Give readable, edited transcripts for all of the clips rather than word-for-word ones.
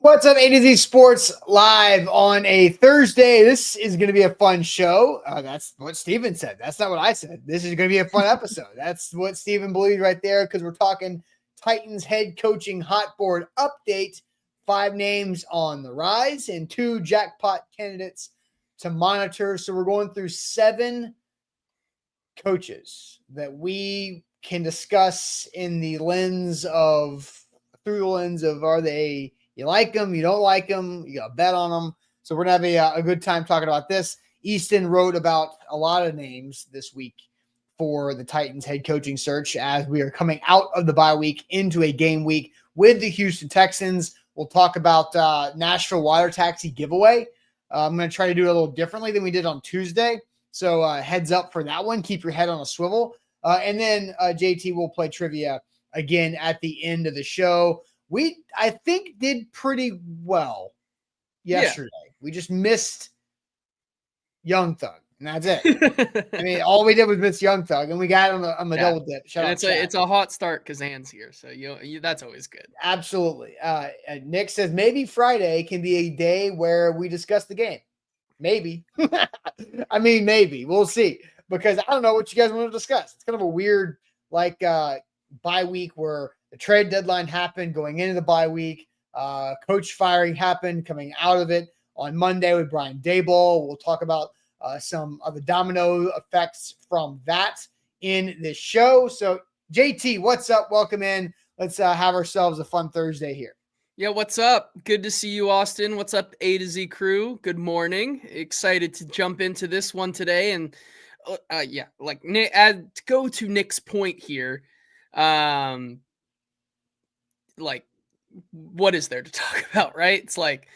What's up, AtoZSports live on a Thursday. This is going to be a fun show. That's what Steven said. That's not what I said. This is going to be a fun episode. That's what Steven believed right there because we're talking Titans head coaching hot board update. 5 names on the rise and 2 jackpot candidates to monitor. So we're going through 7 coaches that we can discuss through the lens of are they – you like them, you don't like them, you got to bet on them. So we're going to have a good time talking about this. Easton wrote about a lot of names this week for the Titans head coaching search as we are coming out of the bye week into a game week with the Houston Texans. We'll talk about Nashville water taxi giveaway. I'm going to try to do it a little differently than we did on Tuesday. So heads up for that one. Keep your head on a swivel. And then JT will play trivia again at the end of the show. I think, did pretty well yesterday. Yeah. We just missed Young Thug, and that's it. I mean, all we did was miss Young Thug, and we got on the double dip. It's a hot start because Ann's here, so that's always good. Absolutely. Nick says maybe Friday can be a day where we discuss the game. Maybe. I mean, maybe. We'll see, because I don't know what you guys want to discuss. It's kind of a weird, bye week where the trade deadline happened going into the bye week. Coach firing happened coming out of it on Monday with Brian Daboll. We'll talk about some of the domino effects from that in this show. So, JT, what's up? Welcome in. Let's have ourselves a fun Thursday here. Yeah, what's up? Good to see you, Austin. What's up, A to Z crew? Good morning. Excited to jump into this one today. And to go to Nick's point here, what is there to talk about, right? It's like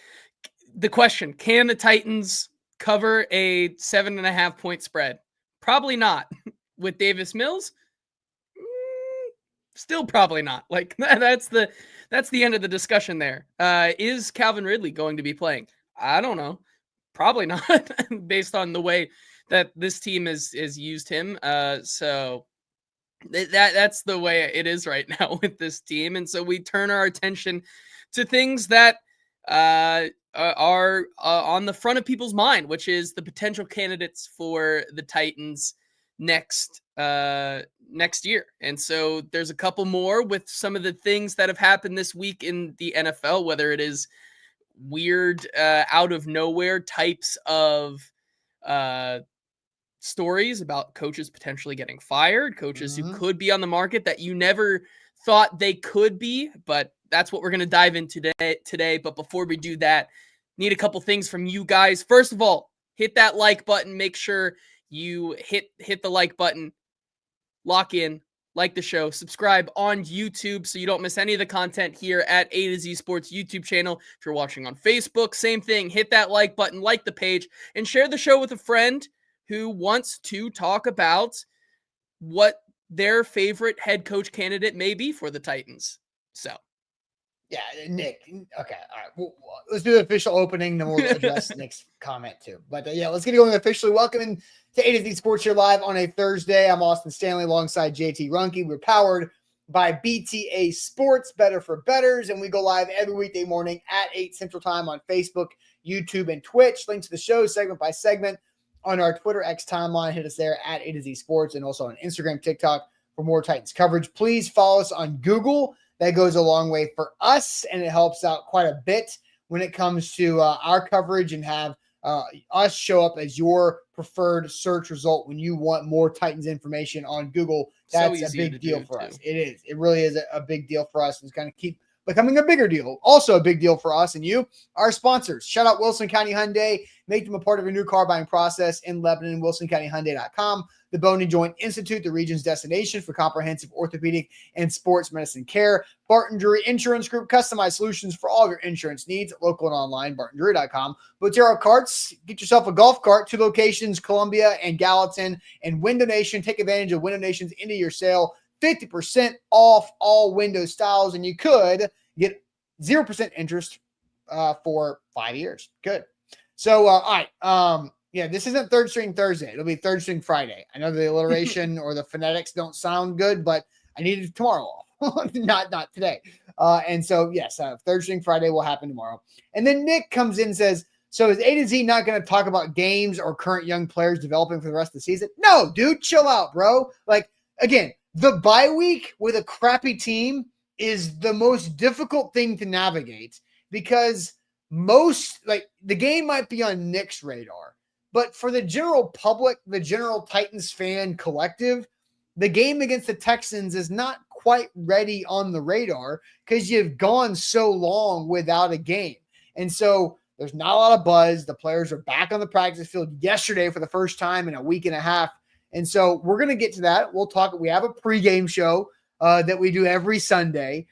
the question, can the Titans cover a 7.5 point spread? Probably not. With Davis Mills? Still probably not. That's the end of the discussion there. Is Calvin Ridley going to be playing? I don't know. Probably not, based on the way that this team has used him. So that's the way it is right now with this team. And so we turn our attention to things that are on the front of people's mind, which is the potential candidates for the Titans next year. And so there's a couple more with some of the things that have happened this week in the NFL, whether it is weird, out of nowhere types of stories about coaches potentially getting fired, coaches who could be on the market that you never thought they could be, but that's what we're going to dive into today. But before we do that, need a couple things from you guys. First of all, hit that like button. Make sure you hit the like button, lock in, like the show, subscribe on YouTube so you don't miss any of the content here at AtoZSports YouTube channel. If you're watching on Facebook, same thing, hit that like button, like the page, and share the show with a friend who wants to talk about what their favorite head coach candidate may be for the Titans. So, yeah, Nick. Okay, all right. Well, let's do the official opening, then we'll address Nick's comment too. But let's get going officially. Welcome to AtoZSports here live on a Thursday. I'm Austin Stanley alongside JT Runke. We're powered by BTA Sports, better for bettors, and we go live every weekday morning at 8 Central Time on Facebook, YouTube, and Twitch. Link to the show segment by segment on our Twitter X timeline. Hit us there at AtoZSports and also on Instagram, TikTok for more Titans coverage. Please follow us on Google. That goes a long way for us, and it helps out quite a bit when it comes to our coverage and have us show up as your preferred search result when you want more Titans information on Google. That's a big deal for us. It is. It really is a big deal for us. It's going to keep becoming a bigger deal. Also a big deal for us and you, our sponsors. Shout out Wilson County Hyundai. Make them a part of your new car buying process in Lebanon, WilsonCountyHyundai.com. The Bone and Joint Institute, the region's destination for comprehensive orthopedic and sports medicine care. Barton Drury Insurance Group, customized solutions for all of your insurance needs, local and online, bartondrury.com. Botero Carts, get yourself a golf cart, 2 locations, Columbia and Gallatin. And Window Nation, take advantage of Window Nation's end of year sale, 50% off all window styles, and you could get 0% interest for 5 years. Good. So, all right. Yeah, this isn't Third String Thursday. It'll be Third String Friday. I know the alliteration or the phonetics don't sound good, but I need it tomorrow off, not today. And so, yes, third string Friday will happen tomorrow. And then Nick comes in and says, so is A to Z not going to talk about games or current young players developing for the rest of the season? No, dude, chill out, bro. Like, again, the bye week with a crappy team is the most difficult thing to navigate because the game might be on Nick's radar, but for the general public, the general Titans fan collective, the game against the Texans is not quite ready on the radar because you've gone so long without a game. And so there's not a lot of buzz. The players are back on the practice field yesterday for the first time in a week and a half. And so we're going to get to that. We'll talk. We have a pregame show that we do every Sunday.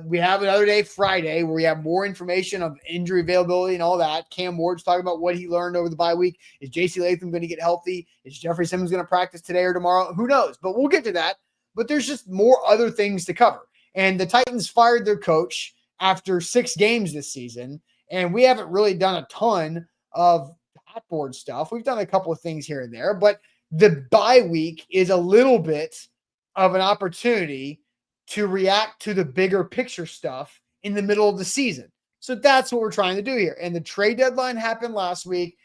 We have another day, Friday, where we have more information of injury availability and all that. Cam Ward's talking about what he learned over the bye week. Is J.C. Latham going to get healthy? Is Jeffrey Simmons going to practice today or tomorrow? Who knows? But we'll get to that. But there's just more other things to cover. And the Titans fired their coach after 6 games this season, and we haven't really done a ton of hot board stuff. We've done a couple of things here and there, but the bye week is a little bit of an opportunity to react to the bigger picture stuff in the middle of the season. So that's what we're trying to do here. And the trade deadline happened last week.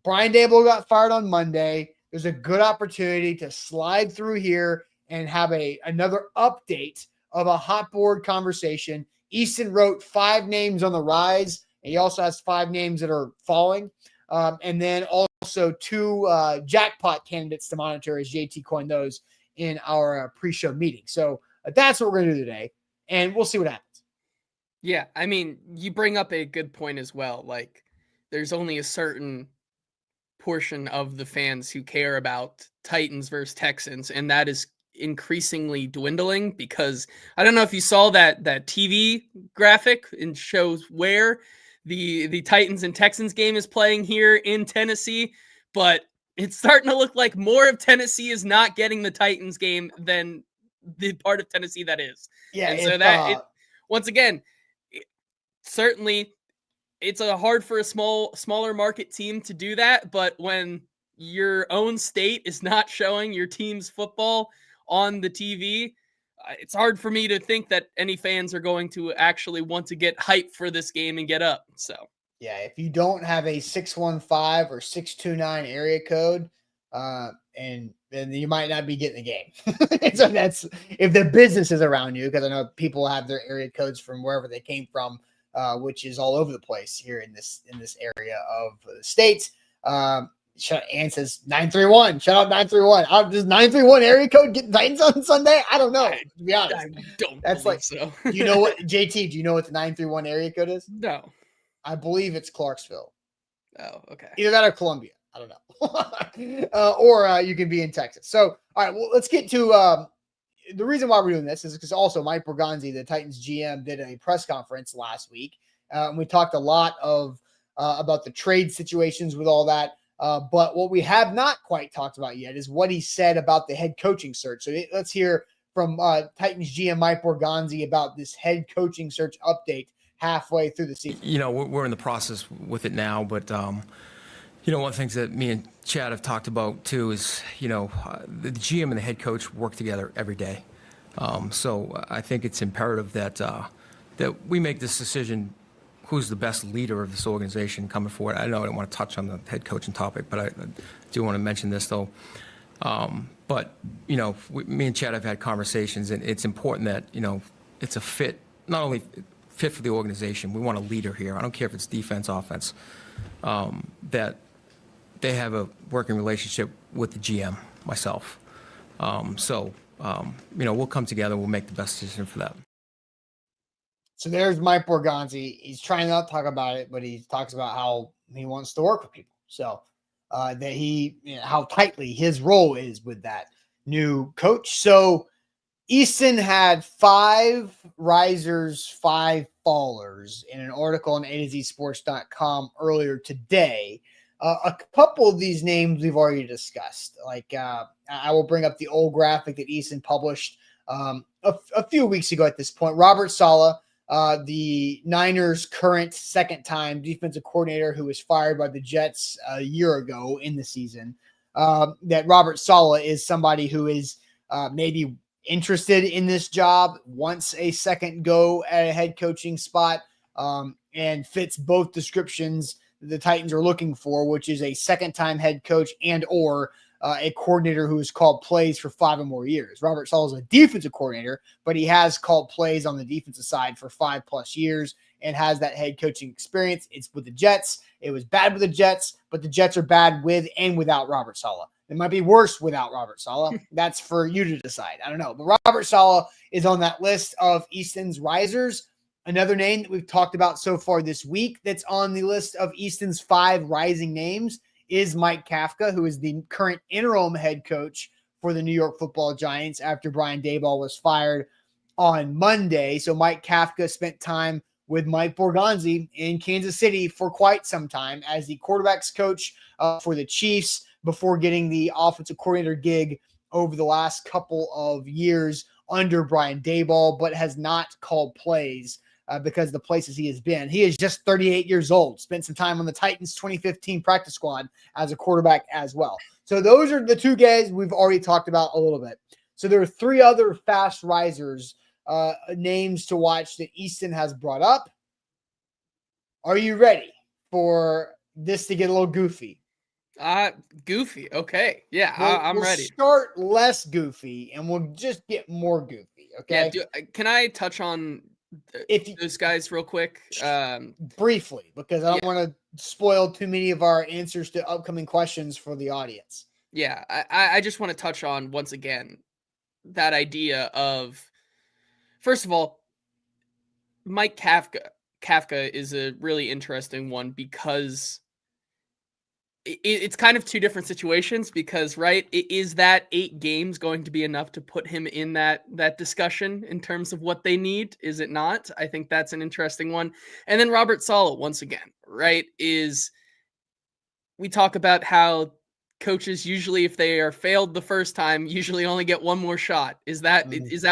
Brian Daboll got fired on Monday. There's a good opportunity to slide through here and have another update of a hot board conversation. Easton wrote 5 names on the rise, and he also has 5 names that are falling. And then also 2 jackpot candidates to monitor as JT coined those in our pre-show meeting. So that's what we're going to do today, and we'll see what happens. Yeah, I mean, you bring up a good point as well. Like, there's only a certain portion of the fans who care about Titans versus Texans, and that is increasingly dwindling because I don't know if you saw that TV graphic and shows where the Titans and Texans game is playing here in Tennessee, but it's starting to look like more of Tennessee is not getting the Titans game than the part of Tennessee that is. Yeah. And so once again, certainly it's hard for a smaller market team to do that. But when your own state is not showing your team's football on the TV, it's hard for me to think that any fans are going to actually want to get hyped for this game and get up. So, yeah, if you don't have a 615 or 629 area code, and then you might not be getting the game. So that's if the business is around you, because I know people have their area codes from wherever they came from, which is all over the place here in this area of the states. Ann says 931. Shout out 931. Does 931 area code get Titans on Sunday? I don't know. To be honest, I don't. That's like so. Do you know what JT? Do you know what the 931 area code is? No. I believe it's Clarksville. Oh, okay. Either that or Columbia. I don't know. Or you can be in Texas. So, all right, well, let's get to the reason why we're doing this is because also Mike Borgonzi, the Titans GM, did a press conference last week. And we talked a lot about the trade situations with all that. But what we have not quite talked about yet is what he said about the head coaching search. So let's hear from Titans GM Mike Borgonzi about this head coaching search update halfway through the season. You know, we're in the process with it now, but you know, one of the things that me and Chad have talked about too is, you know, the GM and the head coach work together every day. So I think it's imperative that that we make this decision. Who's the best leader of this organization coming forward? I know I don't want to touch on the head coaching topic, but I do want to mention this though. But you know, me and Chad have had conversations, and it's important that, you know, it's a fit, not only fit for the organization. We want a leader here. I don't care if it's defense, offense. That they have a working relationship with the GM, myself. So you know, we'll come together. We'll make the best decision for that. So there's Mike Borgonzi. He's trying not to talk about it, but he talks about how he wants to work with people. So that he, you know, how tightly his role is with that new coach. So Easton had 5 risers, 5 fallers in an article on AtoZSports.com earlier today. A couple of these names we've already discussed. Like I will bring up the old graphic that Easton published a few weeks ago at this point. Robert Saleh, the Niners' current second-time defensive coordinator who was fired by the Jets a year ago in the season. That Robert Saleh is somebody who is maybe interested in this job, wants a second go at a head coaching spot, and fits both descriptions the Titans are looking for, which is a second-time head coach and or a coordinator who has called plays for 5 or more years. Robert Saleh is a defensive coordinator, but he has called plays on the defensive side for 5+ years and has that head coaching experience. It's with the Jets. It was bad with the Jets, but the Jets are bad with and without Robert Saleh. It might be worse without Robert Saleh. That's for you to decide. I don't know. But Robert Saleh is on that list of Easton's risers. Another name that we've talked about so far this week that's on the list of Easton's 5 rising names is Mike Kafka, who is the current interim head coach for the New York Football Giants after Brian Daboll was fired on Monday. So Mike Kafka spent time with Mike Borgonzi in Kansas City for quite some time as the quarterbacks coach for the Chiefs before getting the offensive coordinator gig over the last couple of years under Brian Daboll, but has not called plays because the places he has been. He is just 38 years old, spent some time on the Titans 2015 practice squad as a quarterback as well. So those are the 2 guys we've already talked about a little bit. So there are 3 other fast risers, names to watch that Easton has brought up. Are you ready for this to get a little goofy? Goofy. Okay. Yeah, I'm we'll ready. Start less goofy and we'll just get more goofy. Okay. Yeah, can I touch on those guys real quick? Briefly, because I don't want to spoil too many of our answers to upcoming questions for the audience. Yeah, I just want to touch on once again that idea of, first of all, Mike Kafka. Kafka is a really interesting one because it's kind of 2 different situations because, right, is that 8 games going to be enough to put him in that discussion in terms of what they need? Is it not? I think that's an interesting one. And then Robert Saleh, once again, right, is we talk about how coaches usually, if they are failed the first time, usually only get one more shot. Is that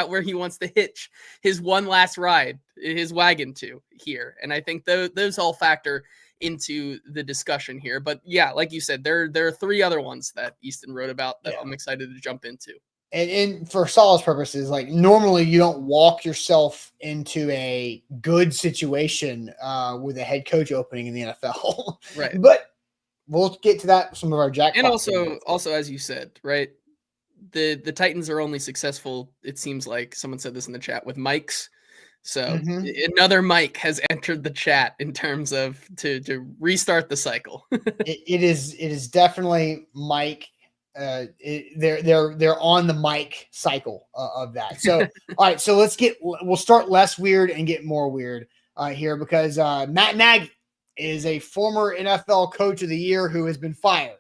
where he wants to hitch his one last ride, his wagon to here? And I think those all factor into the discussion here. But yeah, like you said, there are 3 other ones that Easton wrote about that I'm excited to jump into. And for Saleh's purposes, like normally you don't walk yourself into a good situation with a head coach opening in the NFL. Right. But we'll get to that. Some of our jackpot. And also, as you said, right, the Titans are only successful, it seems like someone said this in the chat, with mics. So another Mike has entered the chat in terms of to restart the cycle. it is definitely Mike. They're on the Mike cycle of that. So all right, so we'll start less weird and get more weird here because Matt Nagy is a former NFL Coach of the Year who has been fired,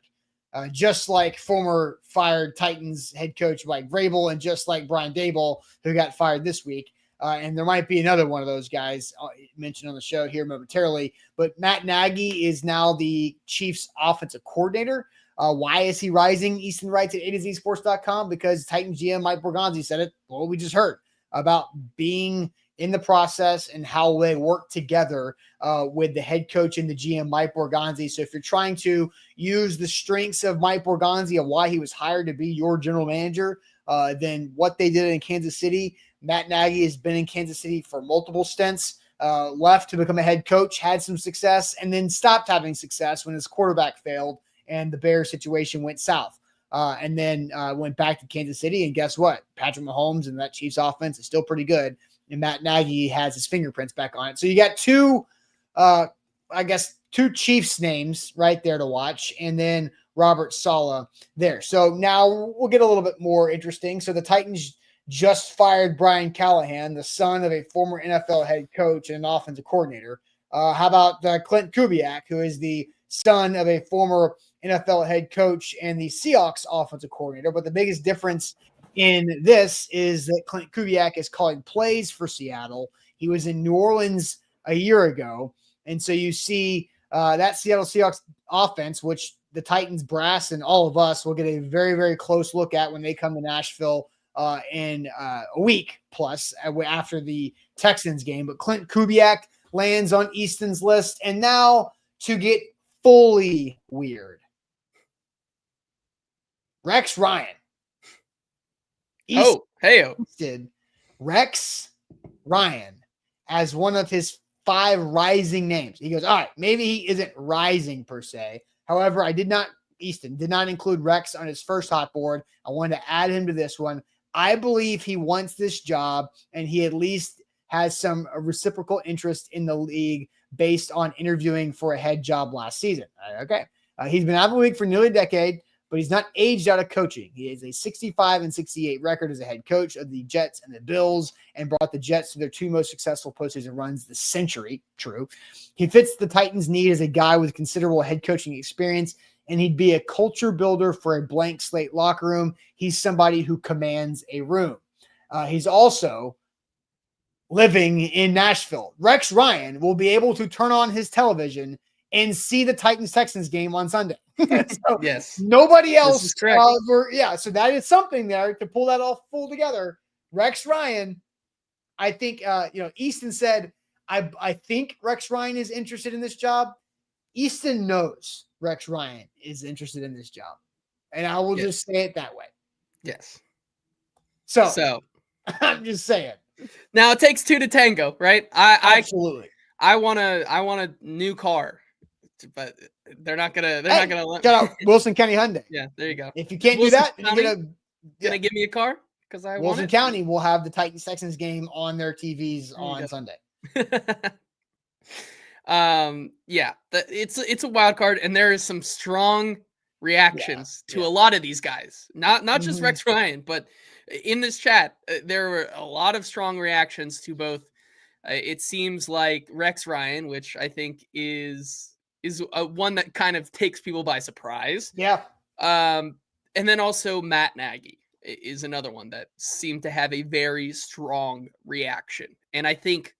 just like former fired Titans head coach Mike Vrabel and just like Brian Daboll who got fired this week. And there might be another one of those guys mentioned on the show here momentarily. But Matt Nagy is now the Chiefs offensive coordinator. Why is he rising? Easton writes at AtoZSports.com because Titans GM Mike Borgonzi said it. Well, we just heard about being in the process and how they work together with the head coach and the GM Mike Borgonzi. So if you're trying to use the strengths of Mike Borgonzi and why he was hired to be your general manager, then what they did in Kansas City. Matt Nagy has been in Kansas City for multiple stints, left to become a head coach, had some success, and then stopped having success when his quarterback failed and the Bears situation went south. And then went back to Kansas City, and guess what? Patrick Mahomes and that Chiefs offense is still pretty good, and Matt Nagy has his fingerprints back on it. So you got 2 Chiefs names right there to watch, and then Robert Saleh there. So now we'll get a little bit more interesting. So the Titans just fired Brian Callahan, the son of a former NFL head coach and an offensive coordinator. How about Clint Kubiak, who is the son of a former NFL head coach and the Seahawks offensive coordinator? But the biggest difference in this is that Clint Kubiak is calling plays for Seattle. He was in New Orleans a year ago. And so you see that Seattle Seahawks offense, which the Titans brass and all of us will get a very, very close look at when they come to Nashville in a week plus after the Texans game. But Clint Kubiak lands on Easton's list. And now to get fully weird, Rex Ryan. Heyo. listed Rex Ryan as one of his 5 rising names. He goes, all right, maybe he isn't rising per se. However, Easton did not include Rex on his first hot board. I wanted to add him to this one. I believe he wants this job, and he at least has some reciprocal interest in the league based on interviewing for a head job last season. Okay. He's been out of the league for nearly a decade, but he's not aged out of coaching. He has a 65-68 record as a head coach of the Jets and the Bills, and brought the Jets to their 2 most successful postseason runs this century. True. He fits the Titans' need as a guy with considerable head coaching experience, and he'd be a culture builder for a blank slate locker room. He's somebody who commands a room. He's also living in Nashville. Rex Ryan will be able to turn on his television and see the Titans-Texans game on Sunday. So Yes. nobody else. is correct. So that is something there to pull that all full together. Rex Ryan, I think, Easton said, I think Rex Ryan is interested in this job. Easton knows Rex Ryan is interested in this job. And I will just say it that way. Yes. So I'm just saying. Now it takes 2 to tango, right? Absolutely. I want a new car, but they're not gonna let Shout out Wilson County Hyundai. Yeah, there you go. If you can't Wilson do that, County gonna give me a car because I Wilson want it. County will have the Titans Texans game on their TVs on Sunday. It's a wild card, and there is some strong reactions to a lot of these guys. Not just Rex Ryan, but in this chat, there were a lot of strong reactions to both. It seems like Rex Ryan, which I think is one that kind of takes people by surprise. Yeah. And then also Matt Nagy is another one that seemed to have a very strong reaction. And I think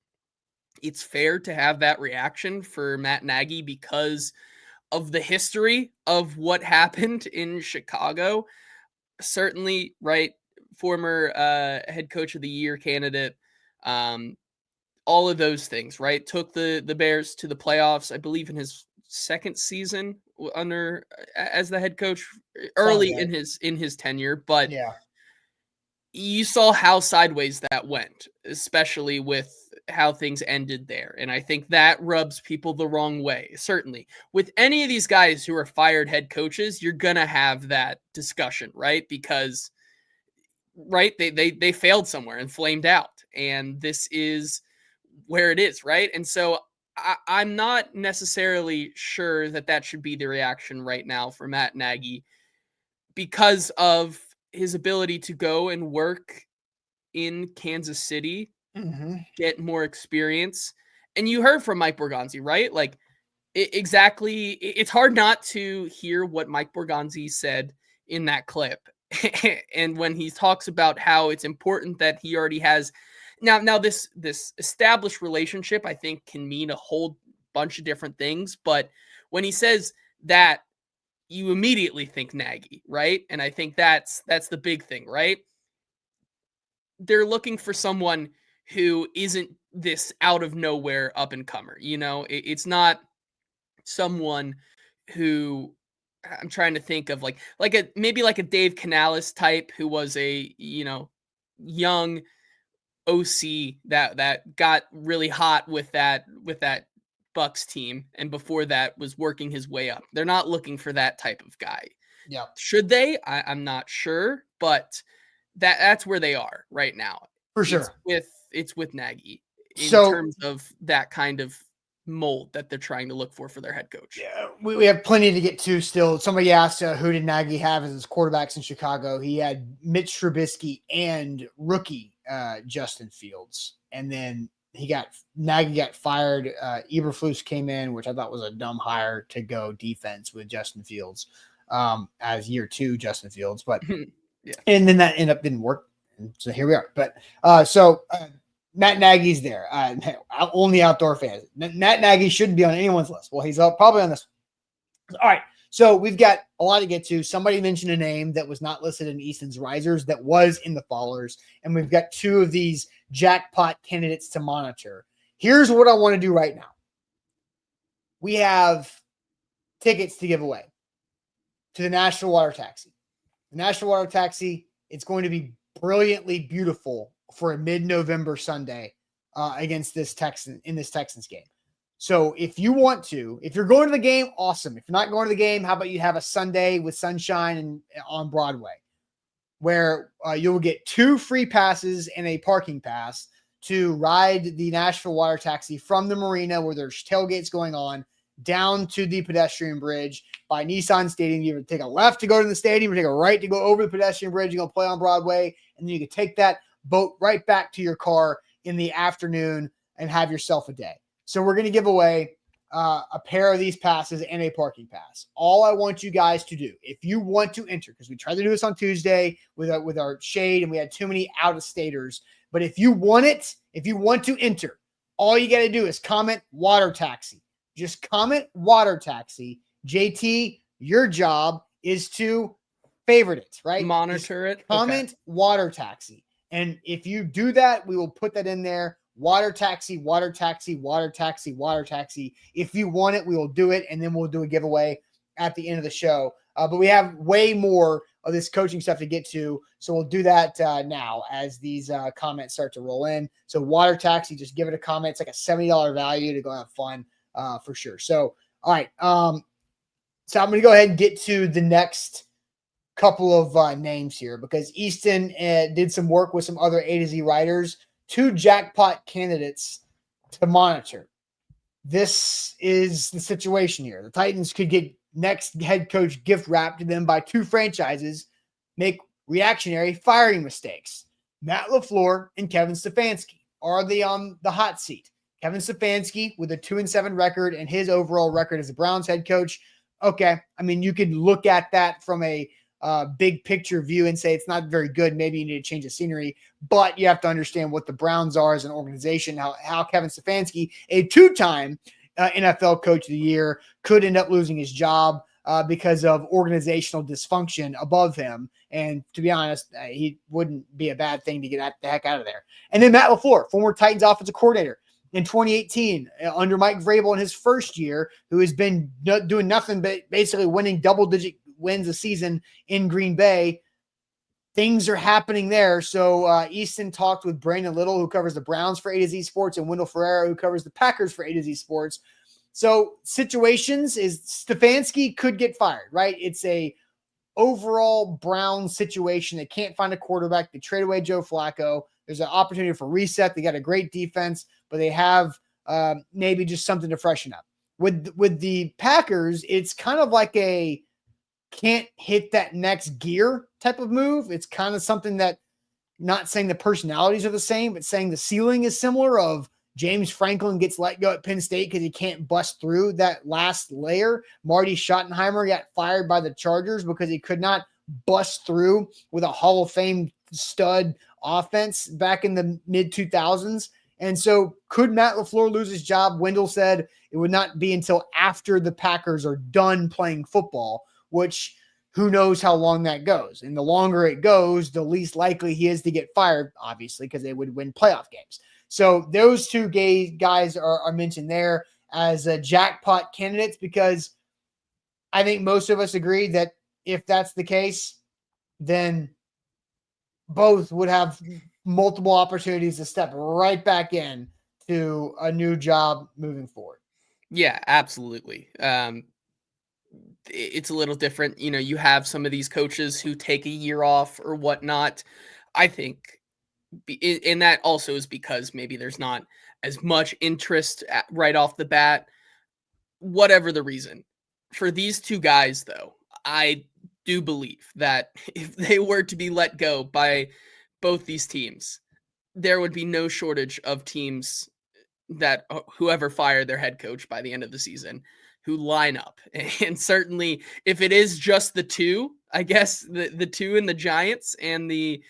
it's fair to have that reaction for Matt Nagy because of the history of what happened in Chicago. Certainly, right, former head coach of the year candidate, all of those things, right? Took the Bears to the playoffs, I believe, in his second season as the head coach early in his tenure. But you saw how sideways that went, especially with how things ended there. And I think that rubs people the wrong way. Certainly with any of these guys who are fired head coaches, you're going to have that discussion, right? Because they failed somewhere and flamed out. And this is where it is, right? And so I'm not necessarily sure that should be the reaction right now for Matt Nagy because of his ability to go and work in Kansas City, get more experience. And you heard from Mike Borgonzi, right? Like exactly. It's hard not to hear what Mike Borgonzi said in that clip. And when he talks about how it's important that he already has now this established relationship, I think can mean a whole bunch of different things. But when he says that, you immediately think Nagy, right? And I think that's the big thing, right? They're looking for someone who isn't this out of nowhere up and comer. It's not someone who I'm trying to think of maybe like a Dave Canales type who was a, young OC that got really hot with that Bucks team, and before that was working his way up. They're not looking for that type of guy. Yeah. Should they? I'm not sure, but that's where they are right now. For sure. It's with Nagy in So, terms of that kind of mold that they're trying to look for their head coach. Yeah, we have plenty to get to still. Somebody asked who did Nagy have as his quarterbacks in Chicago. He had Mitch Trubisky and rookie Justin Fields. And then Nagy got fired. Eberflus came in, which I thought was a dumb hire to go defense with Justin Fields as year 2 Justin Fields. But and then that didn't work. And so here we are. But Matt Nagy's there. Only outdoor fans. Matt Nagy shouldn't be on anyone's list. Well, he's probably on this one. All right. So we've got a lot to get to. Somebody mentioned a name that was not listed in Easton's risers that was in the followers. And we've got 2 of these jackpot candidates to monitor. Here's what I want to do right now. We have tickets to give away to the Nashville Water Taxi. The Nashville Water Taxi, it's going to be brilliantly beautiful for a mid-November Sunday against this Texans game. So if you're going to the game, awesome. If you're not going to the game, how about you have a Sunday with sunshine and on Broadway, where you'll get 2 free passes and a parking pass to ride the Nashville water taxi from the marina where there's tailgates going on down to the pedestrian bridge by Nissan Stadium. You take a left to go to the stadium, or take a right to go over the pedestrian bridge. You're going to play on Broadway, and then you can take that boat right back to your car in the afternoon and have yourself a day. So we're going to give away a pair of these passes and a parking pass. All I want you guys to do, if you want to enter, because we tried to do this on Tuesday with our shade and we had too many out-of-staters, but if you want to enter, all you got to do is comment water taxi. Just comment water taxi. JT, your job is to favorite it, right? Monitor it. Comment water taxi. And if you do that, we will put that in there. Water taxi, water taxi, water taxi, water taxi. If you want it, we will do it. And then we'll do a giveaway at the end of the show. But we have way more of this coaching stuff to get to. So we'll do that now as these comments start to roll in. So water taxi, just give it a comment. It's like a $70 value to go have fun for sure. So, all right. So I'm going to go ahead and get to the next couple of names here, because Easton did some work with some other A to Z writers, 2 jackpot candidates to monitor. This is the situation here. The Titans could get next head coach gift wrapped to them by 2 franchises make reactionary firing mistakes. Matt LaFleur and Kevin Stefanski. Are they on the hot seat? Kevin Stefanski with a 2-7 record and his overall record as a Browns head coach. Okay. I mean, you could look at that from a big picture view and say it's not very good. Maybe you need to change the scenery, but you have to understand what the Browns are as an organization, how Kevin Stefanski, a 2-time NFL coach of the year, could end up losing his job because of organizational dysfunction above him. And to be honest, he wouldn't be a bad thing to get the heck out of there. And then Matt LaFleur, former Titans offensive coordinator in 2018 under Mike Vrabel in his first year, who has been doing nothing but basically winning double-digit wins a season in Green Bay. Things are happening there. So Easton talked with Brandon Little, who covers the Browns for AtoZSports, and Wendell Ferreira, who covers the Packers for AtoZSports. So situations is Stefanski could get fired, right? It's a overall Browns situation. They can't find a quarterback. They trade away Joe Flacco. There's an opportunity for reset. They got a great defense, but they have maybe just something to freshen up. With the Packers, it's kind of like a can't hit that next gear type of move. It's kind of something that, not saying the personalities are the same, but saying the ceiling is similar, of James Franklin gets let go at Penn State because he can't bust through that last layer. Marty Schottenheimer got fired by the Chargers because he could not bust through with a Hall of Fame stud offense back in the mid 2000s. And so could Matt LaFleur lose his job? Wendell said it would not be until after the Packers are done playing football, which who knows how long that goes. And the longer it goes, the least likely he is to get fired, obviously, because they would win playoff games. So those 2 guys are mentioned there as jackpot candidates, because I think most of us agree that if that's the case, then both would have multiple opportunities to step right back in to a new job moving forward. Yeah, absolutely. It's a little different. You know, you have some of these coaches who take a year off or whatnot. I think, and that also is because maybe there's not as much interest right off the bat. Whatever the reason. For these 2 guys, though, I do believe that if they were to be let go by both these teams, there would be no shortage of teams that whoever fired their head coach by the end of the season who line up. And certainly if it is just the 2, I guess the 2 in the Giants and the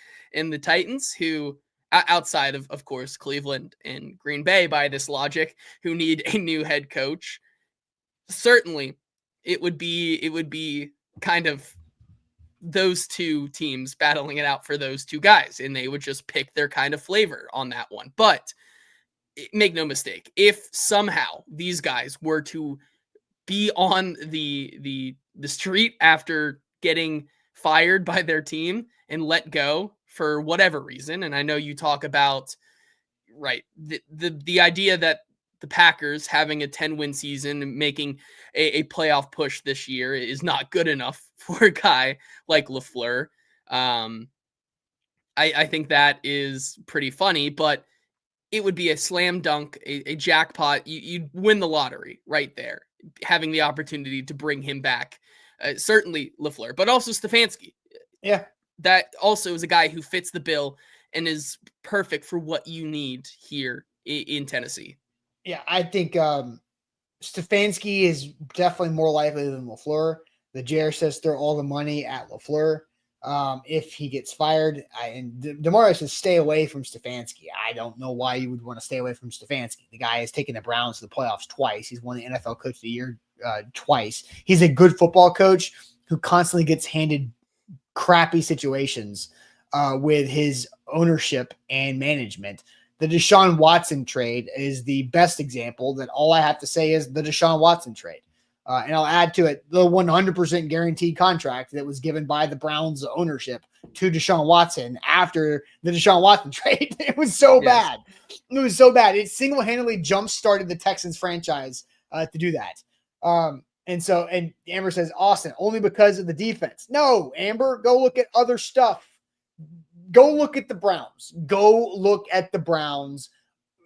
Titans, who outside of course, Cleveland and Green Bay by this logic, who need a new head coach, certainly it would be kind of those 2 teams battling it out for those 2 guys, and they would just pick their kind of flavor on that one. But make no mistake, if somehow these guys were to be on the street after getting fired by their team and let go for whatever reason, and I know you talk about, right, the idea that the Packers having a 10-win season and making a playoff push this year is not good enough for a guy like LaFleur. I think that is pretty funny, but it would be a slam dunk, a jackpot. You'd win the lottery right there, having the opportunity to bring him back. Certainly LaFleur, but also Stefanski. Yeah. That also is a guy who fits the bill and is perfect for what you need here in Tennessee. Yeah, I think Stefanski is definitely more likely than LaFleur. The JR says throw all the money at LaFleur. If he gets fired, DeMario says stay away from Stefanski. I don't know why you would want to stay away from Stefanski. The guy has taken the Browns to the playoffs twice. He's won the NFL Coach of the Year twice. He's a good football coach who constantly gets handed crappy situations with his ownership and management. The Deshaun Watson trade is the best example. That all I have to say is the Deshaun Watson trade. And I'll add to it the 100% guaranteed contract that was given by the Browns ownership to Deshaun Watson after the Deshaun Watson trade. It was so bad. It was so bad. It single-handedly jump-started the Texans franchise to do that. And Amber says, Austin, only because of the defense. No, Amber, go look at other stuff. Go look at the Browns. Go look at the Browns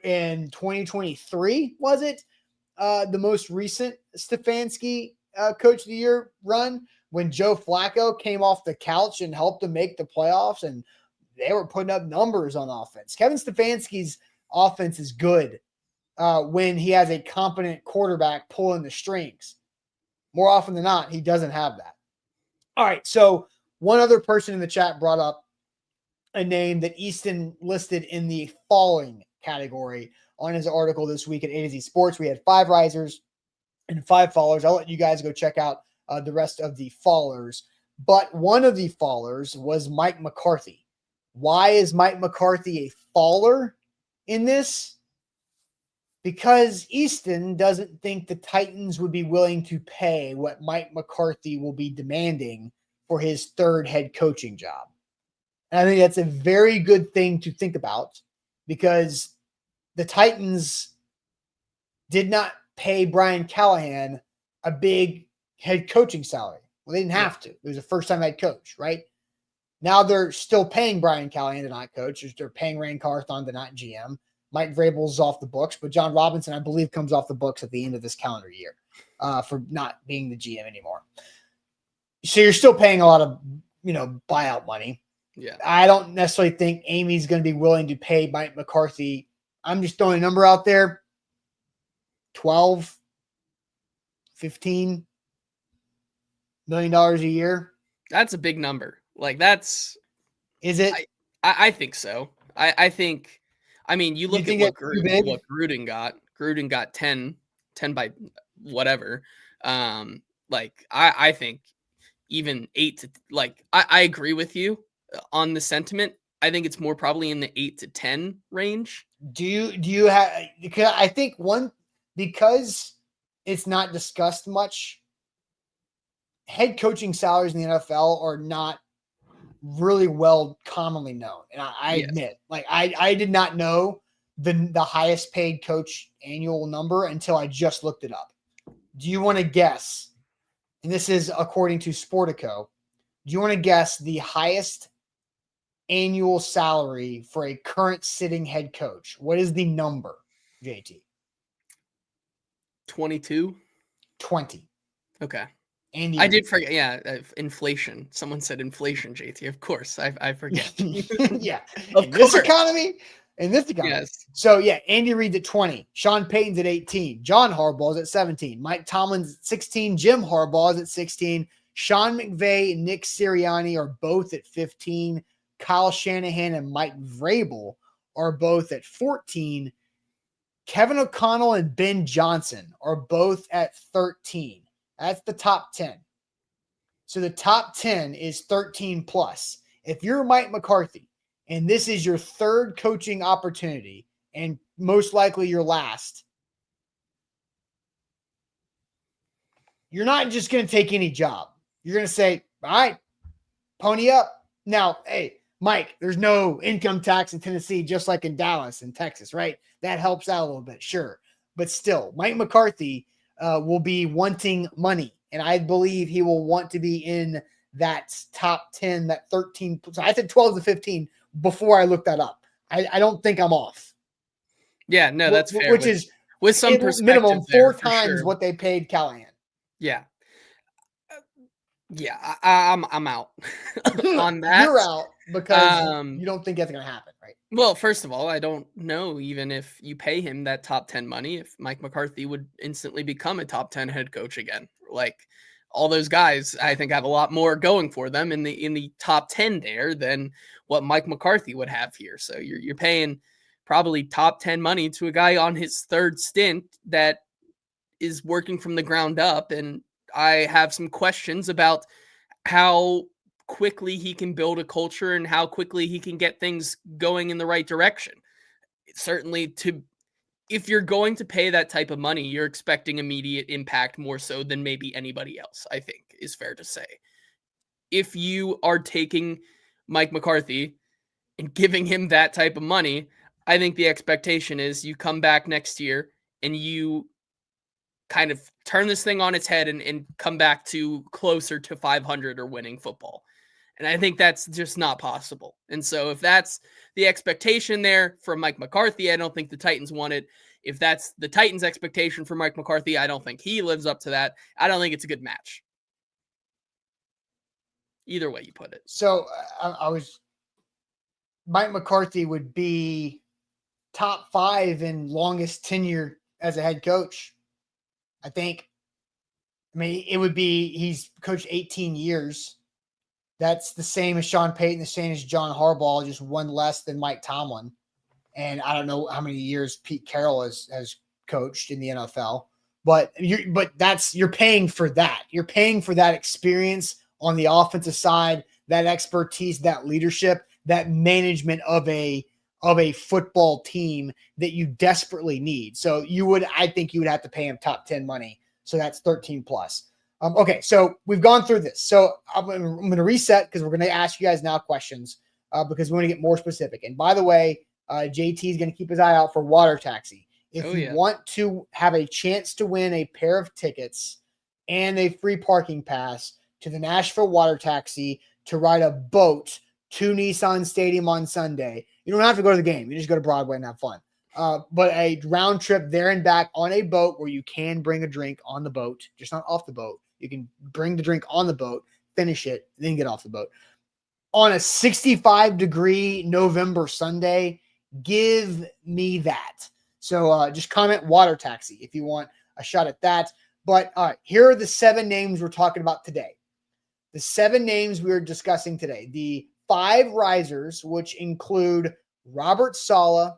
in 2023, was it? The most recent Stefanski Coach of the Year run when Joe Flacco came off the couch and helped them make the playoffs, and they were putting up numbers on offense. Kevin Stefanski's offense is good when he has a competent quarterback pulling the strings. More often than not, he doesn't have that. All right, so one other person in the chat brought up a name that Easton listed in the falling category on his article this week at AtoZSports. We had 5 risers and 5 fallers. I'll let you guys go check out the rest of the fallers. But one of the fallers was Mike McCarthy. Why is Mike McCarthy a faller in this? Because Easton doesn't think the Titans would be willing to pay what Mike McCarthy will be demanding for his 3rd head coaching job. And I think that's a very good thing to think about, because the Titans did not pay Brian Callahan a big head coaching salary. Well, they didn't have to. It was a first-time head coach, right? Now they're still paying Brian Callahan to not coach. They're paying Rand Carthon to not GM. Mike Vrabel's off the books, but John Robinson, I believe, comes off the books at the end of this calendar year for not being the GM anymore. So you're still paying a lot of, buyout money. Yeah. I don't necessarily think Amy's going to be willing to pay Mike McCarthy. I'm just throwing a number out there. 12, 15 $million a year. That's a big number. Is it? I think so. I think, you look at what Gruden got. Gruden got 10 by whatever. I think even 8 to, I agree with you on the sentiment. I think it's more probably in the 8 to 10 range. Do you have, because I think because it's not discussed much, head coaching salaries in the NFL are not really well commonly known. And I admit, I did not know the highest paid coach annual number until I just looked it up. Do you want to guess? And this is according to Sportico. Do you want to guess the highest annual salary for a current sitting head coach? What is the number, JT? 22? 20. Okay. Andy I did forget. Yeah. Inflation. Someone said inflation, JT. Of course. I forget. Yeah. Of course. This economy. Yes. So, Andy Reid's at 20. Sean Payton's at 18. John Harbaugh's at 17. Mike Tomlin's at 16. Jim Harbaugh's at 16. Sean McVay and Nick Sirianni are both at 15. Kyle Shanahan and Mike Vrabel are both at 14. Kevin O'Connell and Ben Johnson are both at 13. That's the top 10. So the top 10 is 13 plus. If you're Mike McCarthy and this is your 3rd coaching opportunity and most likely your last, you're not just going to take any job. You're going to say, all right, pony up. Now, hey, Mike, there's no income tax in Tennessee, just like in Dallas and Texas, right? That helps out a little bit, sure. But still, Mike McCarthy will be wanting money. And I believe he will want to be in that top 10, that 13. So I said 12 to 15 before I looked that up. I don't think I'm off. Yeah, no, that's fair. Which is with some perspective, minimum 4 times sure. what they paid Callahan. Yeah. Yeah, I'm out on that. You're out because you don't think that's going to happen, right? Well, first of all, I don't know even if you pay him that top 10 money, if Mike McCarthy would instantly become a top 10 head coach again. Like all those guys, I think have a lot more going for them in the top 10 there than what Mike McCarthy would have here. So you're paying probably top 10 money to a guy on his third stint that is working from the ground up. And I have some questions about how quickly he can build a culture and how quickly he can get things going in the right direction. Certainly, if you're going to pay that type of money, you're expecting immediate impact more so than maybe anybody else, I think is fair to say. If you are taking Mike McCarthy and giving him that type of money, I think the expectation is you come back next year and you kind of turn this thing on its head and come back to closer to 500 or winning football. And I think that's just not possible. And so if that's the expectation there for Mike McCarthy, I don't think the Titans want it. If that's the Titans' expectation for Mike McCarthy, I don't think he lives up to that. I don't think it's a good match. Either way you put it. So Mike McCarthy would be top 5 in longest tenure as a head coach. I think, it would be, he's coached 18 years. That's the same as Sean Payton, the same as John Harbaugh, just one less than Mike Tomlin. And I don't know how many years Pete Carroll has coached in the NFL, but you're paying for that. You're paying for that experience on the offensive side, that expertise, that leadership, that management of a football team that you desperately need. So I think you would have to pay him top 10 money. So that's 13 plus. Okay. So we've gone through this. So I'm going to reset because we're going to ask you guys now questions because we want to get more specific. And by the way, JT is going to keep his eye out for water taxi. If you want to have a chance to win a pair of tickets and a free parking pass to the Nashville water taxi to ride a boat to Nissan Stadium on Sunday, you don't have to go to the game. You just go to Broadway and have fun. But a round trip there and back on a boat where you can bring a drink on the boat, just not off the boat. You can bring the drink on the boat, finish it, then get off the boat. On a 65-degree November Sunday, give me that. So just comment water taxi if you want a shot at that. But all right, here are the 7 names we're talking about today. The 7 names we are discussing today. The 5 risers, which include Robert Saleh,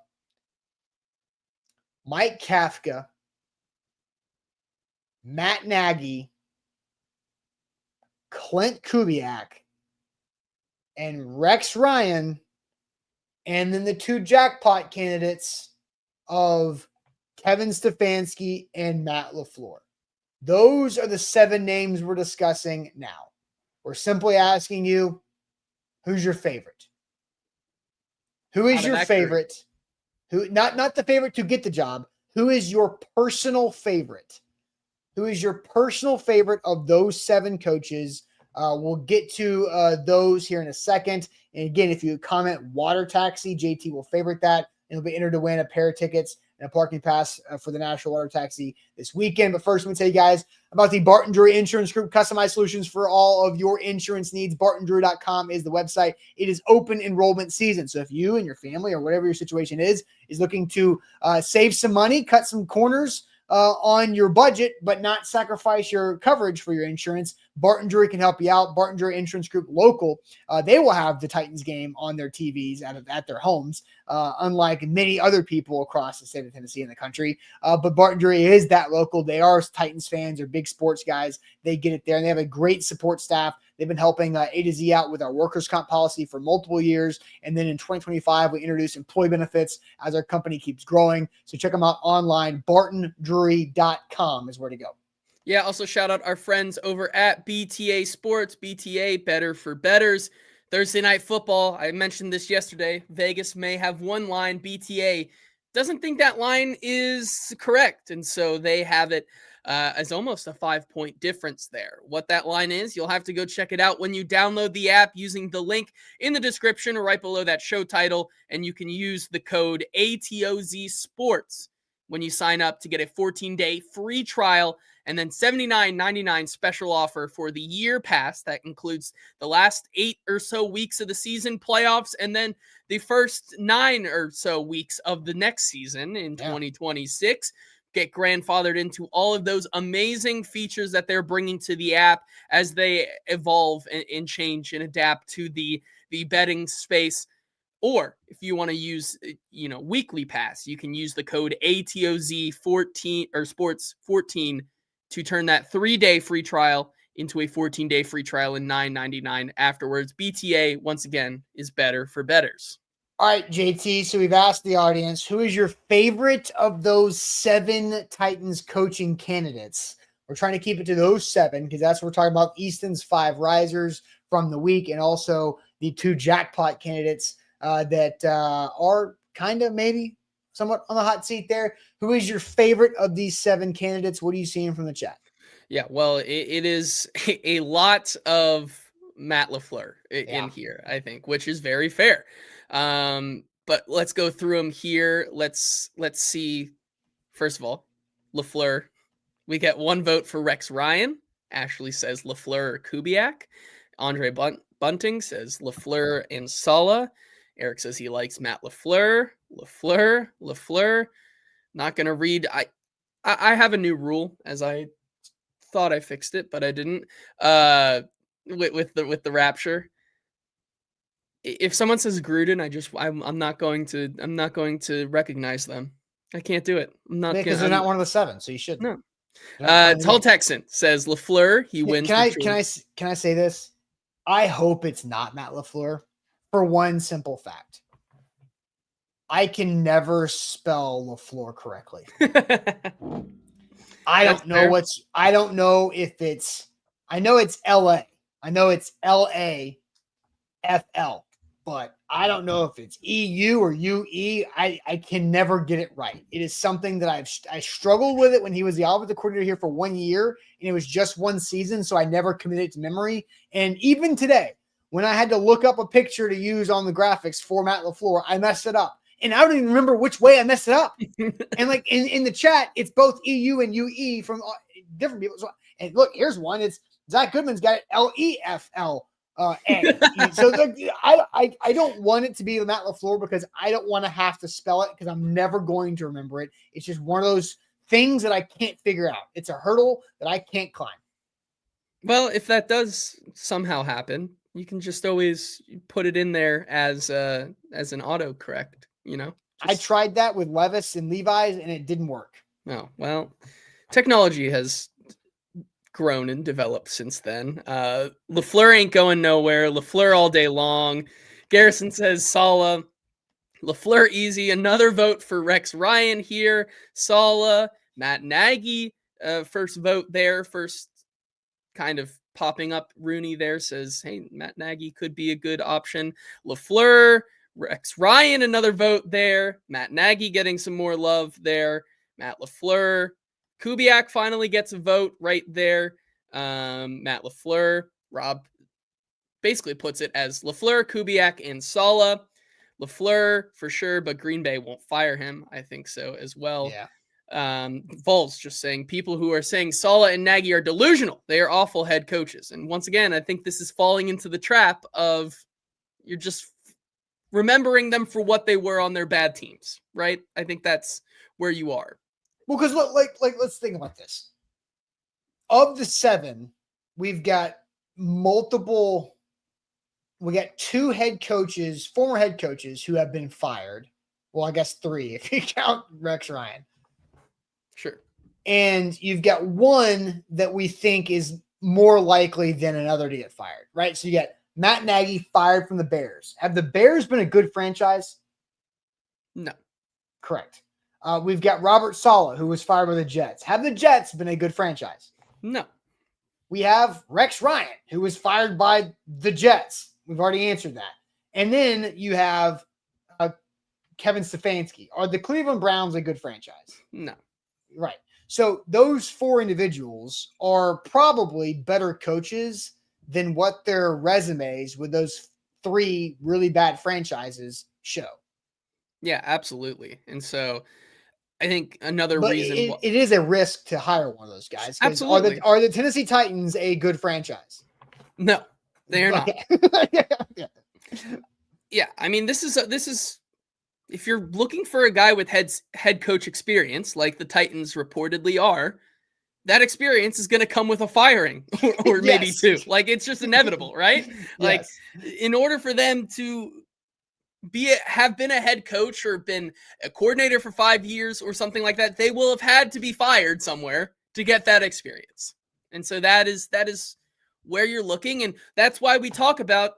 Mike Kafka, Matt Nagy, Clint Kubiak, and Rex Ryan, and then the 2 jackpot candidates of Kevin Stefanski and Matt LaFleur. Those are the 7 names we're discussing now. We're simply asking you, who's your favorite? Who is your favorite? Who not the favorite to get the job? Who is your personal favorite? Who is your personal favorite of those 7 coaches? We'll get to those here in a second. And again, if you comment water taxi, JT will favorite that. And you'll be entered to win a pair of tickets and a parking pass for the National Water Taxi this weekend. But first, let me tell you guys about the Barton Drury Insurance Group, customized solutions for all of your insurance needs. BartonDrury.com is the website. It is open enrollment season. So if you and your family or whatever your situation is looking to save some money, cut some corners on your budget, but not sacrifice your coverage for your insurance, Barton Drury can help you out. Barton Drury Insurance Group local, they will have the Titans game on their TVs at their homes, unlike many other people across the state of Tennessee and the country. But Barton Drury is that local. They are Titans fans. They're big sports guys. They get it there, and they have a great support staff. They've been helping A to Z out with our workers' comp policy for multiple years. And then in 2025, we introduced employee benefits as our company keeps growing. So check them out online. BartonDrury.com is where to go. Yeah, also shout out our friends over at BTA Sports. BTA, better for betters. Thursday Night Football. I mentioned this yesterday. Vegas may have one line. BTA doesn't think that line is correct. And so they have it as almost a 5-point difference there. What that line is, you'll have to go check it out when you download the app using the link in the description or right below that show title. And you can use the code AtoZSports when you sign up to get a 14-day free trial and then $79.99 special offer for the year pass. That includes the last 8 or so weeks of the season, playoffs, and then the first 9 or so weeks of the next season in 2026. Get grandfathered into all of those amazing features that they're bringing to the app as they evolve and change and adapt to the betting space. Or if you want to use, weekly pass, you can use the code ATOZ14 or Sports 14 to turn that 3-day free trial into a 14-day free trial and $9.99 afterwards. BTA, once again, is better for bettors. All right, JT. So we've asked the audience, who is your favorite of those 7 Titans coaching candidates? We're trying to keep it to those 7 because that's what we're talking about. Easton's 5 risers from the week and also the 2 jackpot candidates that are kind of maybe somewhat on the hot seat there. Who is your favorite of these 7 candidates? What are you seeing from the chat? Yeah, well, it is a lot of Matt LaFleur in here, I think, which is very fair. But let's go through them here. Let's see. First of all, LaFleur. We get 1 vote for Rex Ryan. Ashley says LaFleur or Kubiak. Andre Bunting says LaFleur and Saleh. Eric says he likes Matt LaFleur. LaFleur. Not gonna read. I have a new rule, as I thought I fixed it, but I didn't. With the Rapture. If someone says Gruden, I'm not going to recognize them. I can't do it. I'm not because they're not one of the 7, so you shouldn't. No. Tall Texan says LaFleur. He wins. Can I say this? I hope it's not Matt LaFleur for one simple fact. I can never spell LaFleur correctly. I don't know if it's. I know it's LA. I know it's LAFL, but I don't know if it's EU or UE. I can never get it right. It is something that I struggled with it when he was the offensive coordinator here for 1 year, and it was just 1 season, so I never committed it to memory. And even today, when I had to look up a picture to use on the graphics for Matt LaFleur, I messed it up. And I don't even remember which way I messed it up. And like in the chat, it's both EU and UE from different people. So, and look, here's one. It's Zach Goodman's got it LEFL. So I don't want it to be Matt LaFleur because I don't want to have to spell it because I'm never going to remember it. It's just one of those things that I can't figure out. It's a hurdle that I can't climb. Well, if that does somehow happen, you can just always put it in there as an autocorrect. I tried that with Levis and Levi's and it didn't work. Oh, well, technology has grown and developed since then. LaFleur ain't going nowhere. LaFleur all day long. Garrison says Saleh. LaFleur easy. Another vote for Rex Ryan here. Saleh. Matt Nagy, first vote there. First kind of popping up. Rooney there says, hey, Matt Nagy could be a good option. LaFleur. Rex Ryan, another vote there. Matt Nagy getting some more love there. Matt LaFleur. Kubiak finally gets a vote right there. Matt LaFleur. Rob basically puts it as LaFleur, Kubiak, and Saleh. LaFleur for sure, but Green Bay won't fire him. I think so as well. Yeah. Vols just saying people who are saying Saleh and Nagy are delusional. They are awful head coaches. And once again, I think this is falling into the trap of you're just remembering them for what they were on their bad teams, right? I think that's where you are. Well, because let's think about this. Of the 7, we've got multiple. We got 2 head coaches, former head coaches who have been fired. Well, I guess 3 if you count Rex Ryan. Sure. And you've got 1 that we think is more likely than another to get fired, right? So you got Matt Nagy fired from the Bears. Have the Bears been a good franchise? No. Correct. We've got Robert Saleh, who was fired by the Jets. Have the Jets been a good franchise? No. We have Rex Ryan, who was fired by the Jets. We've already answered that. And then you have Kevin Stefanski. Are the Cleveland Browns a good franchise? No. Right. So those 4 individuals are probably better coaches than what their resumes with those 3 really bad franchises show. Yeah, absolutely. And so I think another But reason it is a risk to hire one of those guys. Because Absolutely. are the Tennessee Titans a good franchise? No, they are not. Yeah. Yeah, I mean, this is if you're looking for a guy with head coach experience, like the Titans reportedly are, that experience is going to come with a firing or maybe Yes. 2. Like, it's just inevitable, right? Like, Yes. in order for them to have been a head coach or been a coordinator for 5 years or something like that, they will have had to be fired somewhere to get that experience. And so that is where you're looking, and that's why we talk about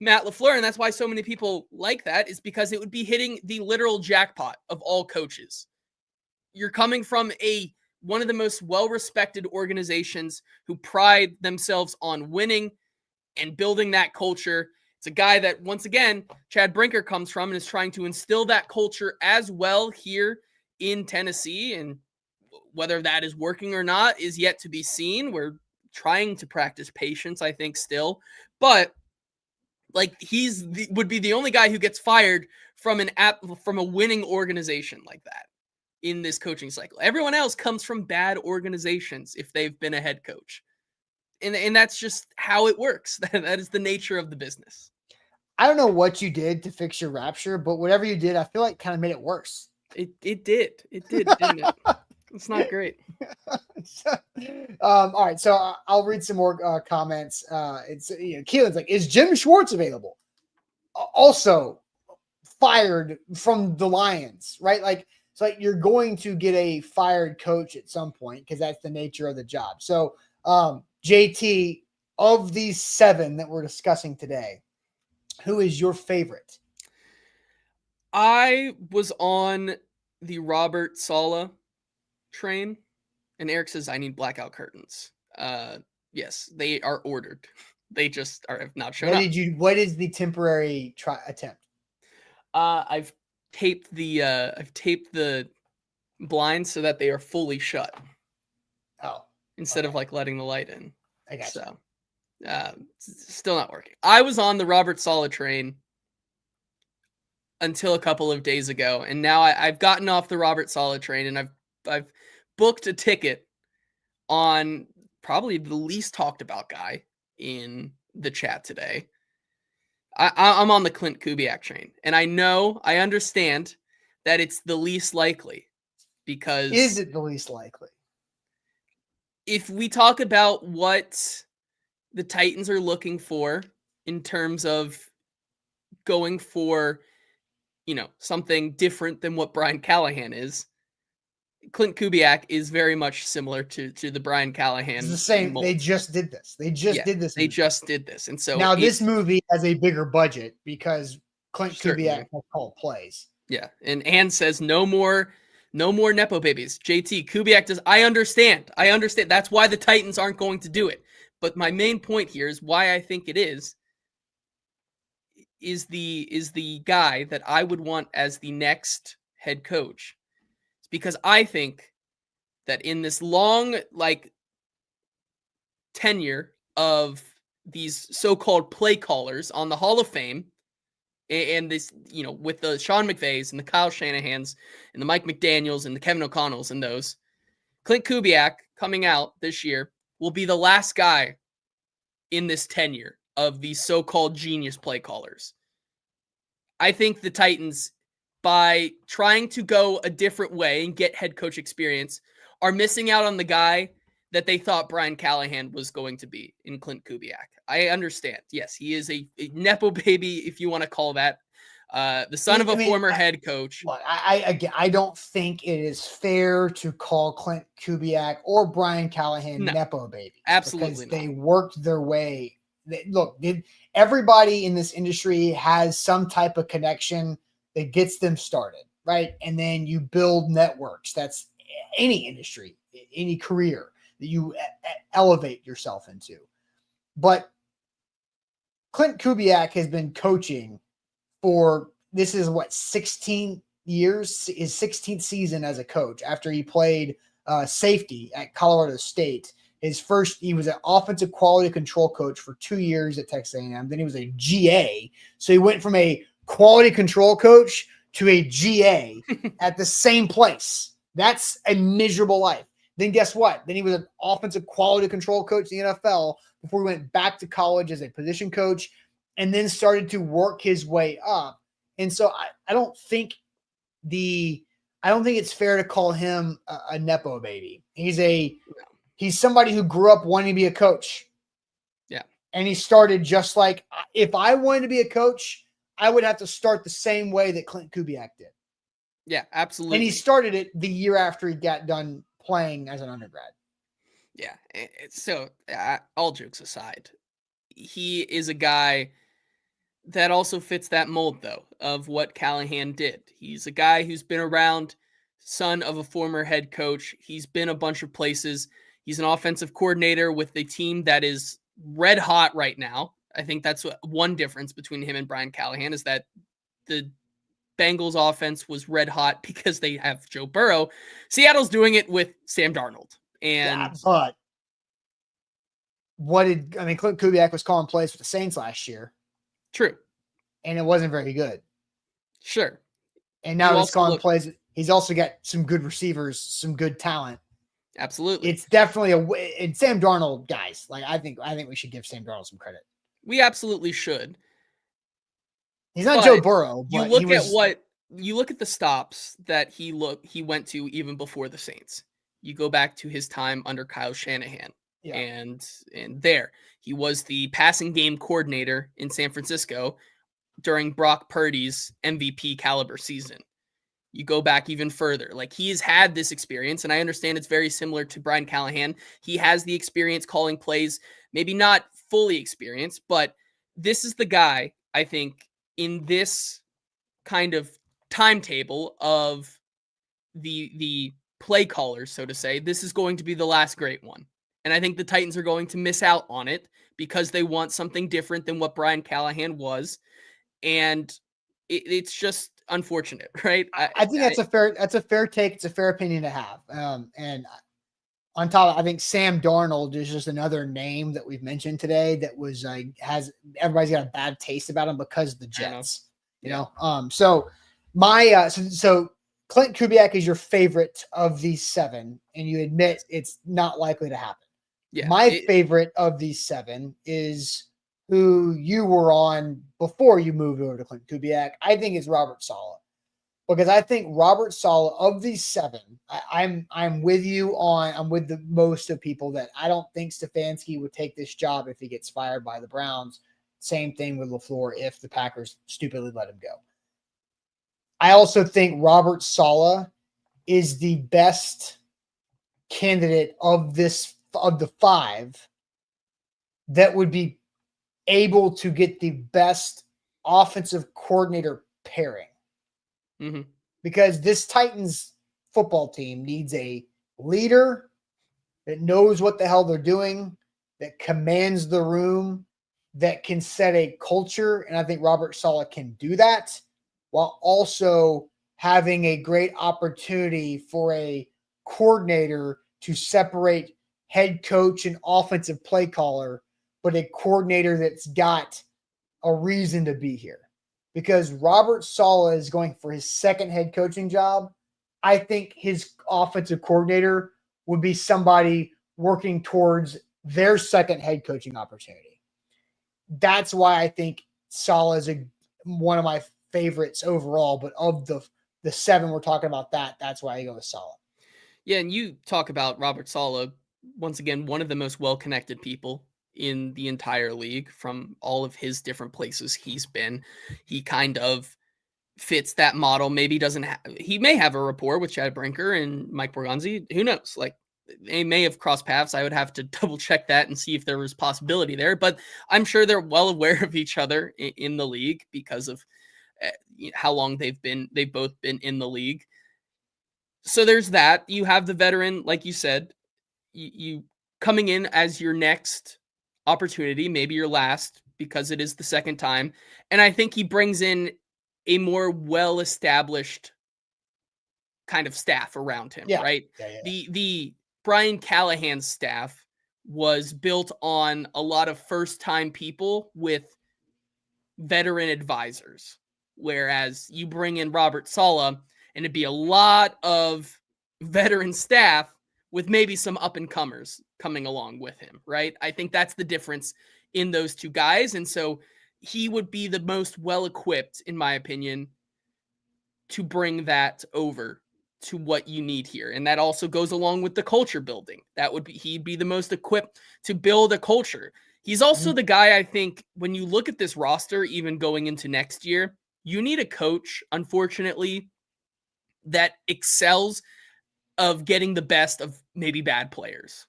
Matt LaFleur, and that's why so many people like that, is because it would be hitting the literal jackpot of all coaches. You're coming from one of the most well-respected organizations who pride themselves on winning and building that culture. It's a guy that, once again, Chad Brinker comes from and is trying to instill that culture as well here in Tennessee. And whether that is working or not is yet to be seen. We're trying to practice patience, I think, still. But like, would be the only guy who gets fired from a winning organization like that in this coaching cycle. Everyone else comes from bad organizations if they've been a head coach. And that's just how it works. That is the nature of the business. I don't know what you did to fix your rapture, but whatever you did, I feel like kind of made it worse. It did, didn't it? It's not great. All right, so I'll read some more comments. It's Keelan's like, is Jim Schwartz available? Also fired from the Lions, right? Like, it's like you're going to get a fired coach at some point because that's the nature of the job. So, JT, of these 7 that we're discussing today, who is your favorite? I was on the Robert Saleh train, and Eric says I need blackout curtains. Yes, they are ordered. They just have not shown up. What is the temporary attempt? I've taped the blinds so that they are fully shut. Oh, instead of like letting the light in. I got you. So, still not working. I was on the Robert Saleh train until a couple of days ago, and now I've gotten off the Robert Saleh train, and I've booked a ticket on probably the least talked about guy in the chat today. I'm on the Clint Kubiak train, and I understand that it's the least likely because is it the least likely? If we talk about what the Titans are looking for in terms of going for, something different than what Brian Callahan is, Clint Kubiak is very much similar to the Brian Callahan. It's the same. mold. They just did this. They just did this. And so now this movie has a bigger budget because Clint Kubiak has called plays. Yeah. And Ann says no more Nepo babies. JT, Kubiak does. I understand. That's why the Titans aren't going to do it. But my main point here is why I think it is the guy that I would want as the next head coach. It's because I think that in this long, tenure of these so-called play callers on the Hall of Fame, and this, with the Sean McVays and the Kyle Shanahans and the Mike McDaniels and the Kevin O'Connells and those, Clint Kubiak coming out this year will be the last guy in this tenure of these so-called genius play callers. I think the Titans, by trying to go a different way and get head coach experience, are missing out on the guy that they thought Brian Callahan was going to be in Clint Kubiak. I understand. Yes, he is a Nepo baby, if you want to call that. The son of a former head coach. Look, I don't think it is fair to call Clint Kubiak or Brian Callahan Nepo babies. Absolutely because they worked their way. Everybody in this industry has some type of connection that gets them started, right? And then you build networks. That's any industry, any career that you elevate yourself into. But Clint Kubiak has been coaching for, this is what, 16 years, his 16th season as a coach after he played safety at Colorado State. He was an offensive quality control coach for 2 years at Texas A&M. Then he was a GA. So he went from a quality control coach to a GA at the same place. That's a miserable life. Then guess what? Then he was an offensive quality control coach in the NFL before he went back to college as a position coach and then started to work his way up. And so I don't think it's fair to call him a Nepo baby. He's somebody who grew up wanting to be a coach. Yeah. And he started just like, if I wanted to be a coach, I would have to start the same way that Clint Kubiak did. Yeah, absolutely. And he started it the year after he got done playing as an undergrad. Yeah. So all jokes aside, he is a guy that also fits that mold, though, of what Callahan did. He's a guy who's been around, son of a former head coach. He's been a bunch of places. He's an offensive coordinator with a team that is red hot right now. I think that's one difference between him and Brian Callahan is that the Bengals offense was red hot because they have Joe Burrow. Seattle's doing it with Sam Darnold. And yeah, but Clint Kubiak was calling plays for the Saints last year. True. And it wasn't very good. Sure. And now he's calling plays. He's also got some good receivers, some good talent. Absolutely. It's definitely and Sam Darnold, guys. Like I think we should give Sam Darnold some credit. We absolutely should. He's not Joe Burrow, but you look at the stops that he went to even before the Saints. You go back to his time under Kyle Shanahan. Yeah. And there he was the passing game coordinator in San Francisco during Brock Purdy's MVP caliber season. You go back even further. Like he has had this experience, and I understand it's very similar to Brian Callahan. He has the experience calling plays, maybe not fully experienced, but this is the guy, I think, in this kind of timetable of the play callers, so to say, this is going to be the last great one. And I think the Titans are going to miss out on it because they want something different than what Brian Callahan was. And it's just unfortunate, right? I think that's a fair take. It's a fair opinion to have. And on top of, I think Sam Darnold is just another name that we've mentioned today that was everybody's got a bad taste about him because of the Jets. You know. So Clint Kubiak is your favorite of these seven, and you admit it's not likely to happen. Yeah. My favorite of these seven is who you were on before you moved over to Clint Kubiak. I think it's Robert Saleh, because I think Robert Saleh of these seven, I'm with you on. I'm with the most of people that I don't think Stefanski would take this job if he gets fired by the Browns. Same thing with LaFleur if the Packers stupidly let him go. I also think Robert Saleh is the best candidate of the five that would be able to get the best offensive coordinator pairing. Mm-hmm. Because this Titans football team needs a leader that knows what the hell they're doing, that commands the room, that can set a culture. And I think Robert Saleh can do that, while also having a great opportunity for a coordinator to separate head coach and offensive play caller, but a coordinator that's got a reason to be here. Because Robert Saleh is going for his second head coaching job. I think his offensive coordinator would be somebody working towards their second head coaching opportunity. That's why I think Saleh is one of my favorites overall, but of the seven we're talking about, that's why I go with Saleh. Yeah, and you talk about Robert Saleh, once again, one of the most well-connected people in the entire league from all of his different places he's been. He kind of fits that model. Maybe he may have a rapport with Chad Brinker and Mike Borgonzi. Who knows? Like, they may have crossed paths. I would have to double check that and see if there was possibility there, but I'm sure they're well aware of each other in the league because of how long they've both been in the league. So there's that. You have the veteran, like you said, you coming in as your next opportunity, maybe your last because it is the second time. And I think he brings in a more well-established kind of staff around him, right? The Brian Callahan's staff was built on a lot of first-time people with veteran advisors, whereas you bring in Robert Saleh and it'd be a lot of veteran staff with maybe some up-and-comers coming along with him, right? I think that's the difference in those two guys. And so he would be the most well-equipped, in my opinion, to bring that over to what you need here. And that also goes along with the culture building. He'd be the most equipped to build a culture. He's also the guy, I think, when you look at this roster, even going into next year, you need a coach, unfortunately, that excels of getting the best of maybe bad players,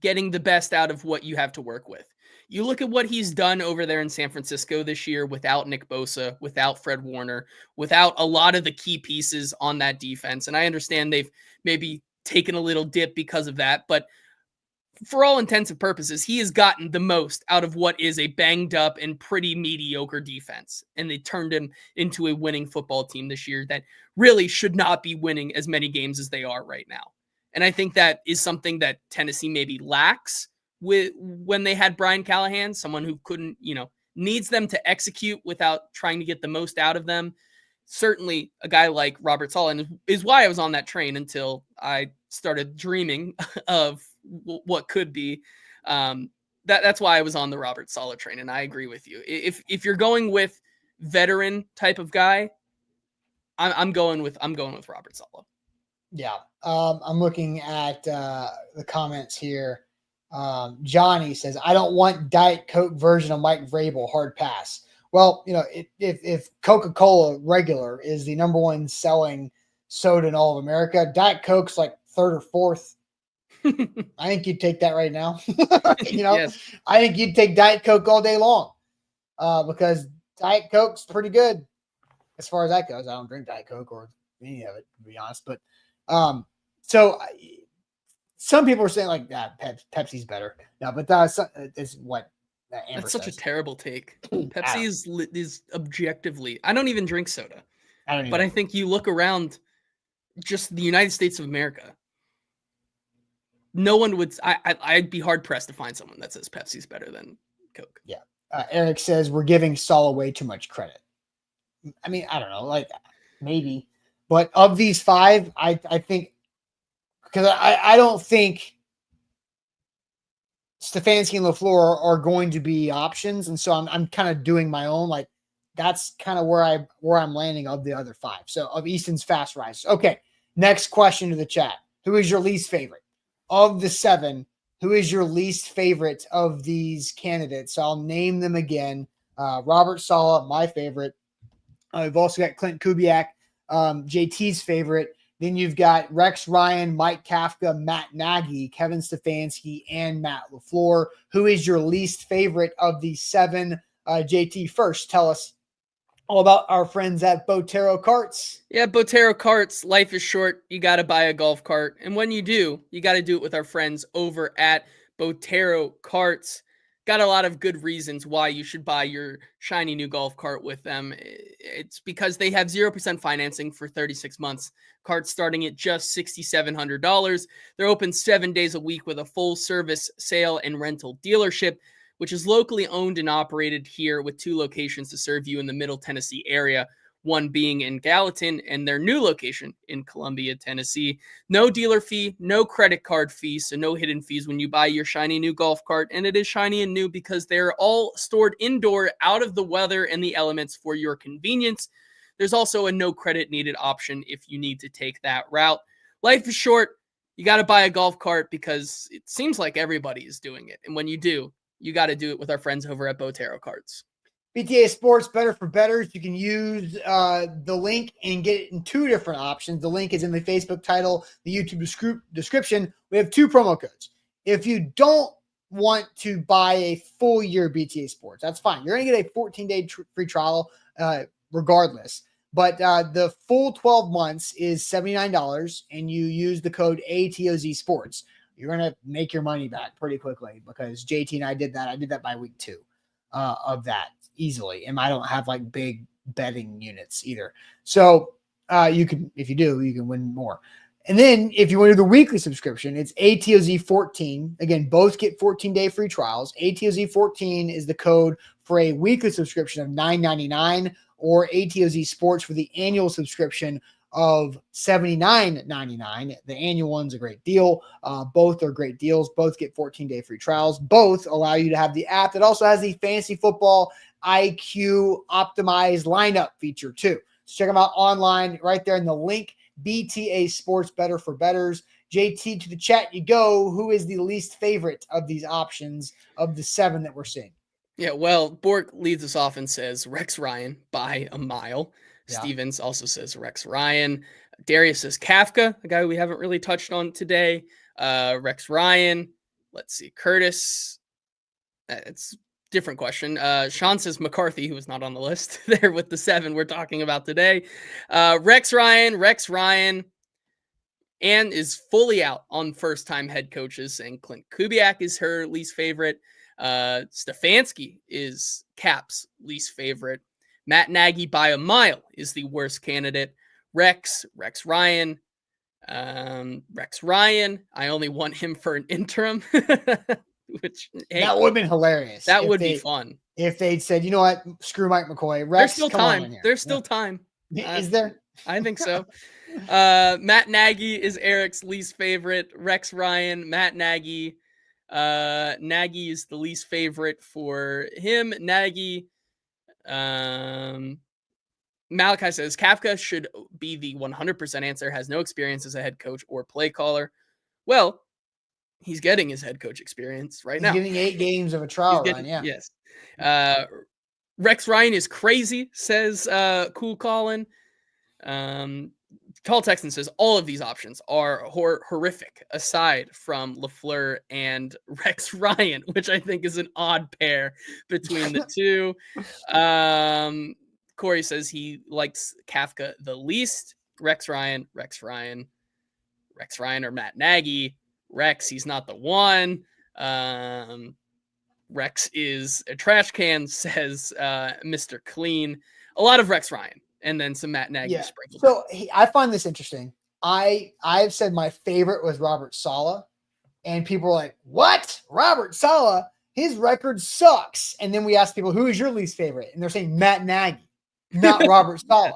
getting the best out of what you have to work with. You look at what he's done over there in San Francisco this year without Nick Bosa, without Fred Warner, without a lot of the key pieces on that defense. And I understand they've maybe taken a little dip because of that, but for all intents and purposes, he has gotten the most out of what is a banged up and pretty mediocre defense. And they turned him into a winning football team this year that really should not be winning as many games as they are right now. And I think that is something that Tennessee maybe lacks when they had Brian Callahan, someone who couldn't, needs them to execute without trying to get the most out of them. Certainly a guy like Robert Saleh is why I was on that train until I started dreaming of what could be. That's why I was on the Robert Saleh train. And I agree with you. If you're going with veteran type of guy, I'm going with Robert Saleh. Yeah. I'm looking at the comments here. Johnny says, I don't want Diet Coke version of Mike Vrabel, hard pass. Well, if Coca-Cola regular is the number one selling soda in all of America, Diet Coke's like third or fourth. I think you'd take that right now. Yes. I think you'd take Diet Coke all day long because Diet Coke's pretty good as far as that goes. I don't drink Diet Coke or any of it, to be honest. But so some people are saying like that Pepsi's better. No, but that's what Amber that's such says. a terrible take. Pepsi is objectively. I don't even drink soda. But I think you look around just the United States of America. No one would. I'd be hard pressed to find someone that says Pepsi's better than Coke. Yeah. Eric says we're giving Saleh way too much credit. I mean, I don't know, like maybe, but of these five, I think because I don't think Stefanski and LaFleur are going to be options, and so I'm kind of doing my own. Like that's kind of where I'm landing of the other five. So of Easton's fast rise. Okay, next question to the chat: who is your least favorite of the seven? Who is your least favorite of these candidates? So I'll name them again. Robert Saleh, my favorite. We've also got Clint Kubiak, JT's favorite. Then you've got Rex Ryan, Mike Kafka, Matt Nagy, Kevin Stefanski, and Matt LaFleur. Who is your least favorite of these seven? JT, first, tell us all about our friends at Botero Carts. Yeah, Botero Carts. Life is short. You got to buy a golf cart. And when you do, you got to do it with our friends over at Botero Carts. Got a lot of good reasons why you should buy your shiny new golf cart with them. It's because they have 0% financing for 36 months. Carts starting at just $6,700. They're open 7 days a week with a full service sale and rental dealership, which is locally owned and operated here with 2 locations to serve you in the Middle Tennessee area, one being in Gallatin and their new location in Columbia, Tennessee. No dealer fee, no credit card fee, so no hidden fees when you buy your shiny new golf cart. And it is shiny and new because they're all stored indoor, out of the weather and the elements for your convenience. There's also a no credit needed option if you need to take that route. Life is short. You got to buy a golf cart because it seems like everybody is doing it. And when you do, you got to do it with our friends over at Botero Carts. BTA Sports, better for betters. You can use the link and get it in 2 different options. The link is in the Facebook title, the YouTube description. We have 2 promo codes. If you don't want to buy a full year BTA Sports, that's fine. You're going to get a 14-day free trial regardless. But the full 12 months is $79, and you use the code AtoZSports. You're going to make your money back pretty quickly because JT and I did that. I did that by week 2. of that easily. And I don't have like big betting units either. So you can, if you do, you can win more. And then if you want to do the weekly subscription, it's ATOZ 14. Again, both get 14-day free trials. ATOZ 14 is the code for a weekly subscription of $9.99, or AtoZSports for the annual subscription of $79.99. The annual one's a great deal. Both are great deals. Both get 14-day free trials. Both allow you to have the app that also has the fantasy football IQ optimized lineup feature too. So check them out online right there in the link. BTA Sports, better for bettors. JT, to the chat you go. Who is the least favorite of these options of the 7 that we're seeing? Yeah, well, Bork leads us off and says Rex Ryan by a mile. Yeah. Stevens also says Rex Ryan. Darius says Kafka, a guy we haven't really touched on today. Rex Ryan. Let's see. Curtis. It's different question. Sean says McCarthy, who was not on the list there with the 7 we're talking about today. Rex Ryan, and is fully out on first-time head coaches, saying Clint Kubiak is her least favorite. Stefanski is Cap's least favorite. Matt Nagy by a mile is the worst candidate. Rex Ryan. Rex Ryan. I only want him for an interim. Which, hey, that would have been hilarious. That would be fun. If they'd said, you know what, screw Mike McCoy. Rex, there's still come time. on in here. There's still time. Is there? I think so. Matt Nagy is Eric's least favorite. Rex Ryan, Matt Nagy. Nagy is the least favorite for him. Nagy. Malachi says Kafka should be the 100% answer. Has no experience as a head coach or play caller. Well, he's getting his head coach experience right now. He's getting 8 games of a trial run, yeah. Yes. Rex Ryan is crazy, says Cool Colin. Tall Texan says all of these options are horrific, aside from LaFleur and Rex Ryan, which I think is an odd pair between the two. Corey says he likes Kafka the least. Rex Ryan, or Matt Nagy. Rex, he's not the one. Rex is a trash can, says Mr. Clean. A lot of Rex Ryan, and then some Matt Nagy sprinkled. So I find this interesting. I've said my favorite was Robert Saleh, and people are like, "What? Robert Saleh? His record sucks." And then we ask people, "Who is your least favorite?" And they're saying Matt Nagy, not Robert Saleh,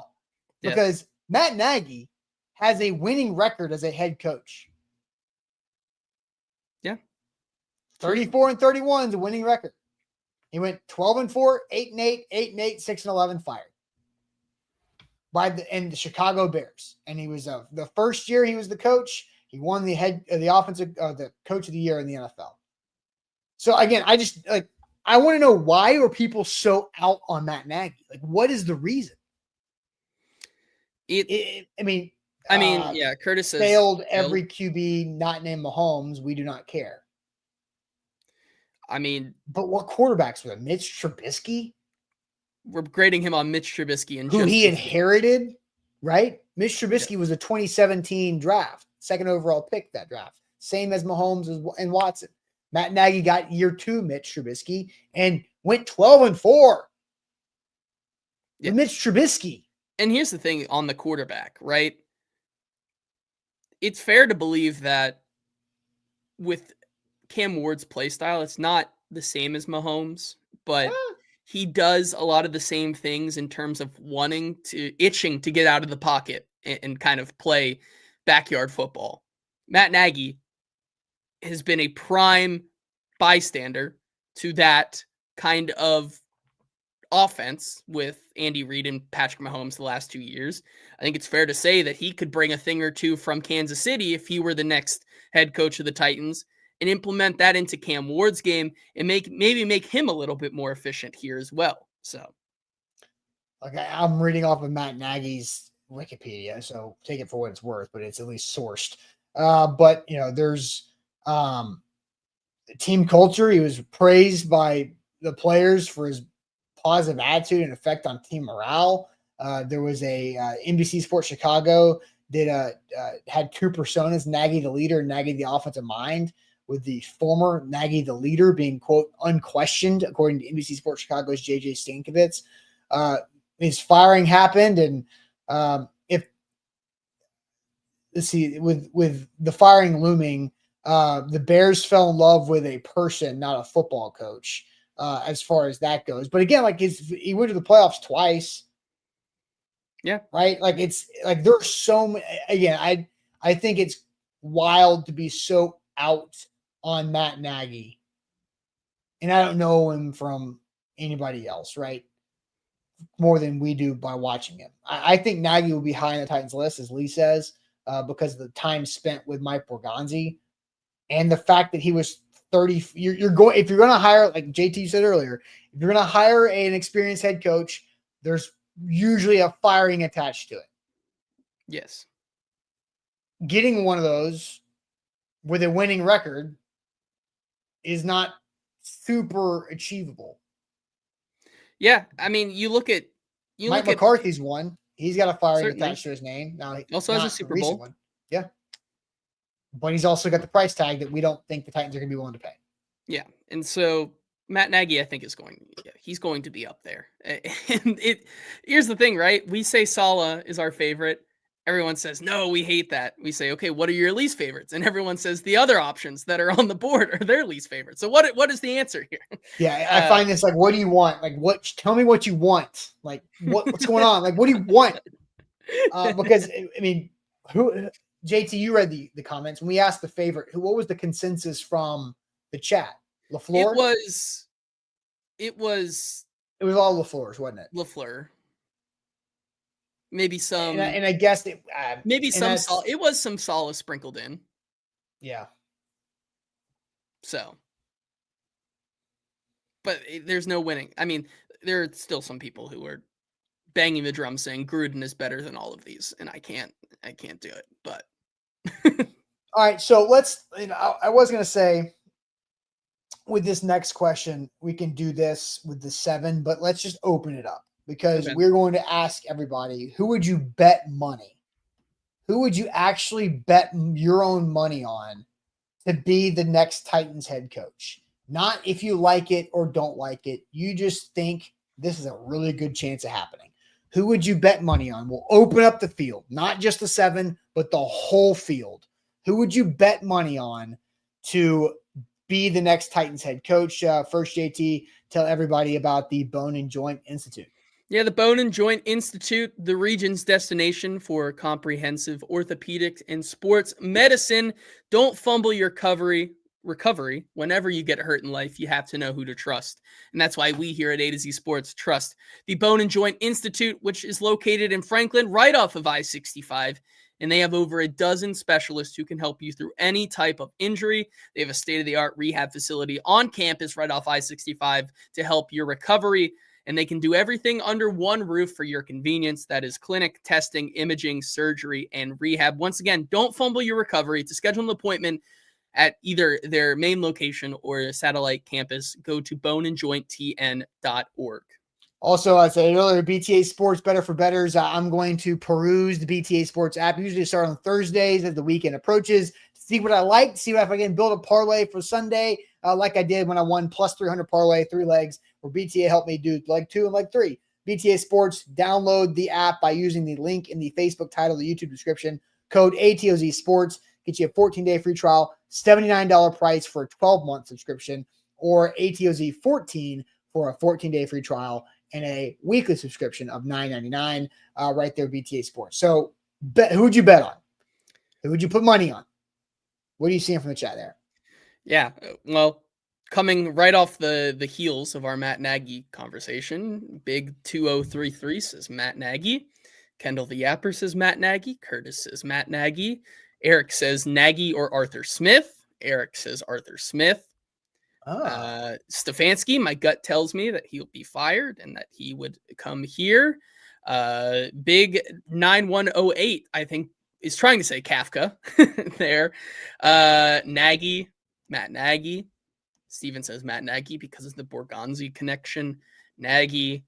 because Matt Nagy has a winning record as a head coach. 34-31 is a winning record. He went 12-4, 8-8, 8-8, 6-11 fired by the Chicago Bears. And he was the first year he was the coach. He won the coach of the year in the NFL. So again, I want to know, why are people so out on Matt Nagy? Like, what is the reason? Curtis says failed every QB not named Mahomes. We do not care. But what quarterbacks were there? Mitch Trubisky? We're grading him on Mitch Trubisky, and who he inherited, right? Mitch Trubisky was a 2017 draft, 2nd overall pick that draft. Same as Mahomes and Watson. Matt Nagy got year 2 Mitch Trubisky and went 12-4. Yeah. Mitch Trubisky. And here's the thing on the quarterback, right? It's fair to believe that with Cam Ward's play style, it's not the same as Mahomes, but he does a lot of the same things in terms of itching to get out of the pocket and kind of play backyard football. Matt Nagy has been a prime bystander to that kind of offense with Andy Reid and Patrick Mahomes the last 2 years. I think it's fair to say that he could bring a thing or two from Kansas City if he were the next head coach of the Titans, and implement that into Cam Ward's game and maybe make him a little bit more efficient here as well. So, okay, I'm reading off of Matt Nagy's Wikipedia, so take it for what it's worth, but it's at least sourced. But there's team culture. He was praised by the players for his positive attitude and effect on team morale. There was a NBC Sports Chicago had 2 personas: Nagy the leader, and Nagy the offensive mind. with the former Nagy, the leader, being, quote, unquestioned, according to NBC Sports Chicago's JJ Stankovitz. His firing happened, and let's see, with the firing looming, the Bears fell in love with a person, not a football coach, as far as that goes. But again, like he went to the playoffs twice. Yeah. Right. Like it's like there's so many. Again, I think it's wild to be so out on Matt Nagy, and I don't know him from anybody else, right? More than we do by watching him. I think Nagy will be high on the Titans list, as Lee says, because of the time spent with Mike Borgonzi and the fact that he was 30. You're going, if you're going to hire, like JT said earlier, if you're going to hire an experienced head coach, there's usually a firing attached to it. Yes. Getting one of those with a winning record is not super achievable. Yeah, I mean, you look at Mike McCarthy's one. He's got a firing Certainly. attached to his name. Now he also has a Super Bowl. One. Yeah. But he's also got the price tag that we don't think the Titans are going to be willing to pay. Yeah. And so Matt Nagy, I think, he's going to be up there. And here's the thing, right? We say Saleh is our favorite. Everyone says, no, we hate that. We say, okay, what are your least favorites? And everyone says the other options that are on the board are their least favorites. So what is the answer here? Yeah, I find this like, what do you want? Like, tell me what you want. Like, what's going on? Like, what do you want? Because, I mean, JT, you read the comments. When we asked the favorite, what was the consensus from the chat? LaFleur? It was all LaFleur's, wasn't it? LaFleur. Maybe some, and I guess it was some Saleh sprinkled in. Yeah. So, but there's no winning. I mean, there are still some people who are banging the drum saying Gruden is better than all of these, and I can't do it. But all right, so let's. I was gonna say with this next question we can do this with the 7, but let's just open it up. Because we're going to ask everybody, who would you bet money? Who would you actually bet your own money on to be the next Titans head coach? Not if you like it or don't like it. You just think this is a really good chance of happening. Who would you bet money on? We'll open up the field, not just the 7, but the whole field. Who would you bet money on to be the next Titans head coach? First, JT, tell everybody about the Bone and Joint Institute. Yeah, the Bone and Joint Institute, the region's destination for comprehensive orthopedic and sports medicine. Don't fumble your recovery. Whenever you get hurt in life, you have to know who to trust. And that's why we here at AtoZSports trust the Bone and Joint Institute, which is located in Franklin, right off of I-65. And they have over a dozen specialists who can help you through any type of injury. They have a state-of-the-art rehab facility on campus right off I-65 to help your recovery. And they can do everything under one roof for your convenience. That is clinic, testing, imaging, surgery, and rehab. Once again, don't fumble your recovery. To schedule an appointment at either their main location or a satellite campus, go to boneandjointtn.org. Also, I said earlier, BTA Sports, better for bettors. I'm going to peruse the BTA Sports app. Usually start on Thursdays as the weekend approaches. See what I like. See if I can build a parlay for Sunday, like I did when I won plus 300 parlay, 3 legs, where BTA helped me do leg 2 and leg 3. BTA Sports, download the app by using the link in the Facebook title, the YouTube description. Code ATOZSports. Get you a 14-day free trial, $79 price for a 12-month subscription, or ATOZ14 for a 14-day free trial and a weekly subscription of $9.99 right there, BTA Sports. So who would you bet on? Who would you put money on? What are you seeing from the chat there? Yeah, well, coming right off the heels of our Matt Nagy conversation, Big 2033 says Matt Nagy. Kendall the Yapper says Matt Nagy. Curtis says Matt Nagy. Eric says Nagy or Arthur Smith. Eric says Arthur Smith. Stefanski, my gut tells me that he'll be fired and that he would come here. Big 9108, I think, is trying to say Kafka there. Nagy, Matt Nagy. Steven says Matt Nagy because of the Borgonzi connection. Nagy.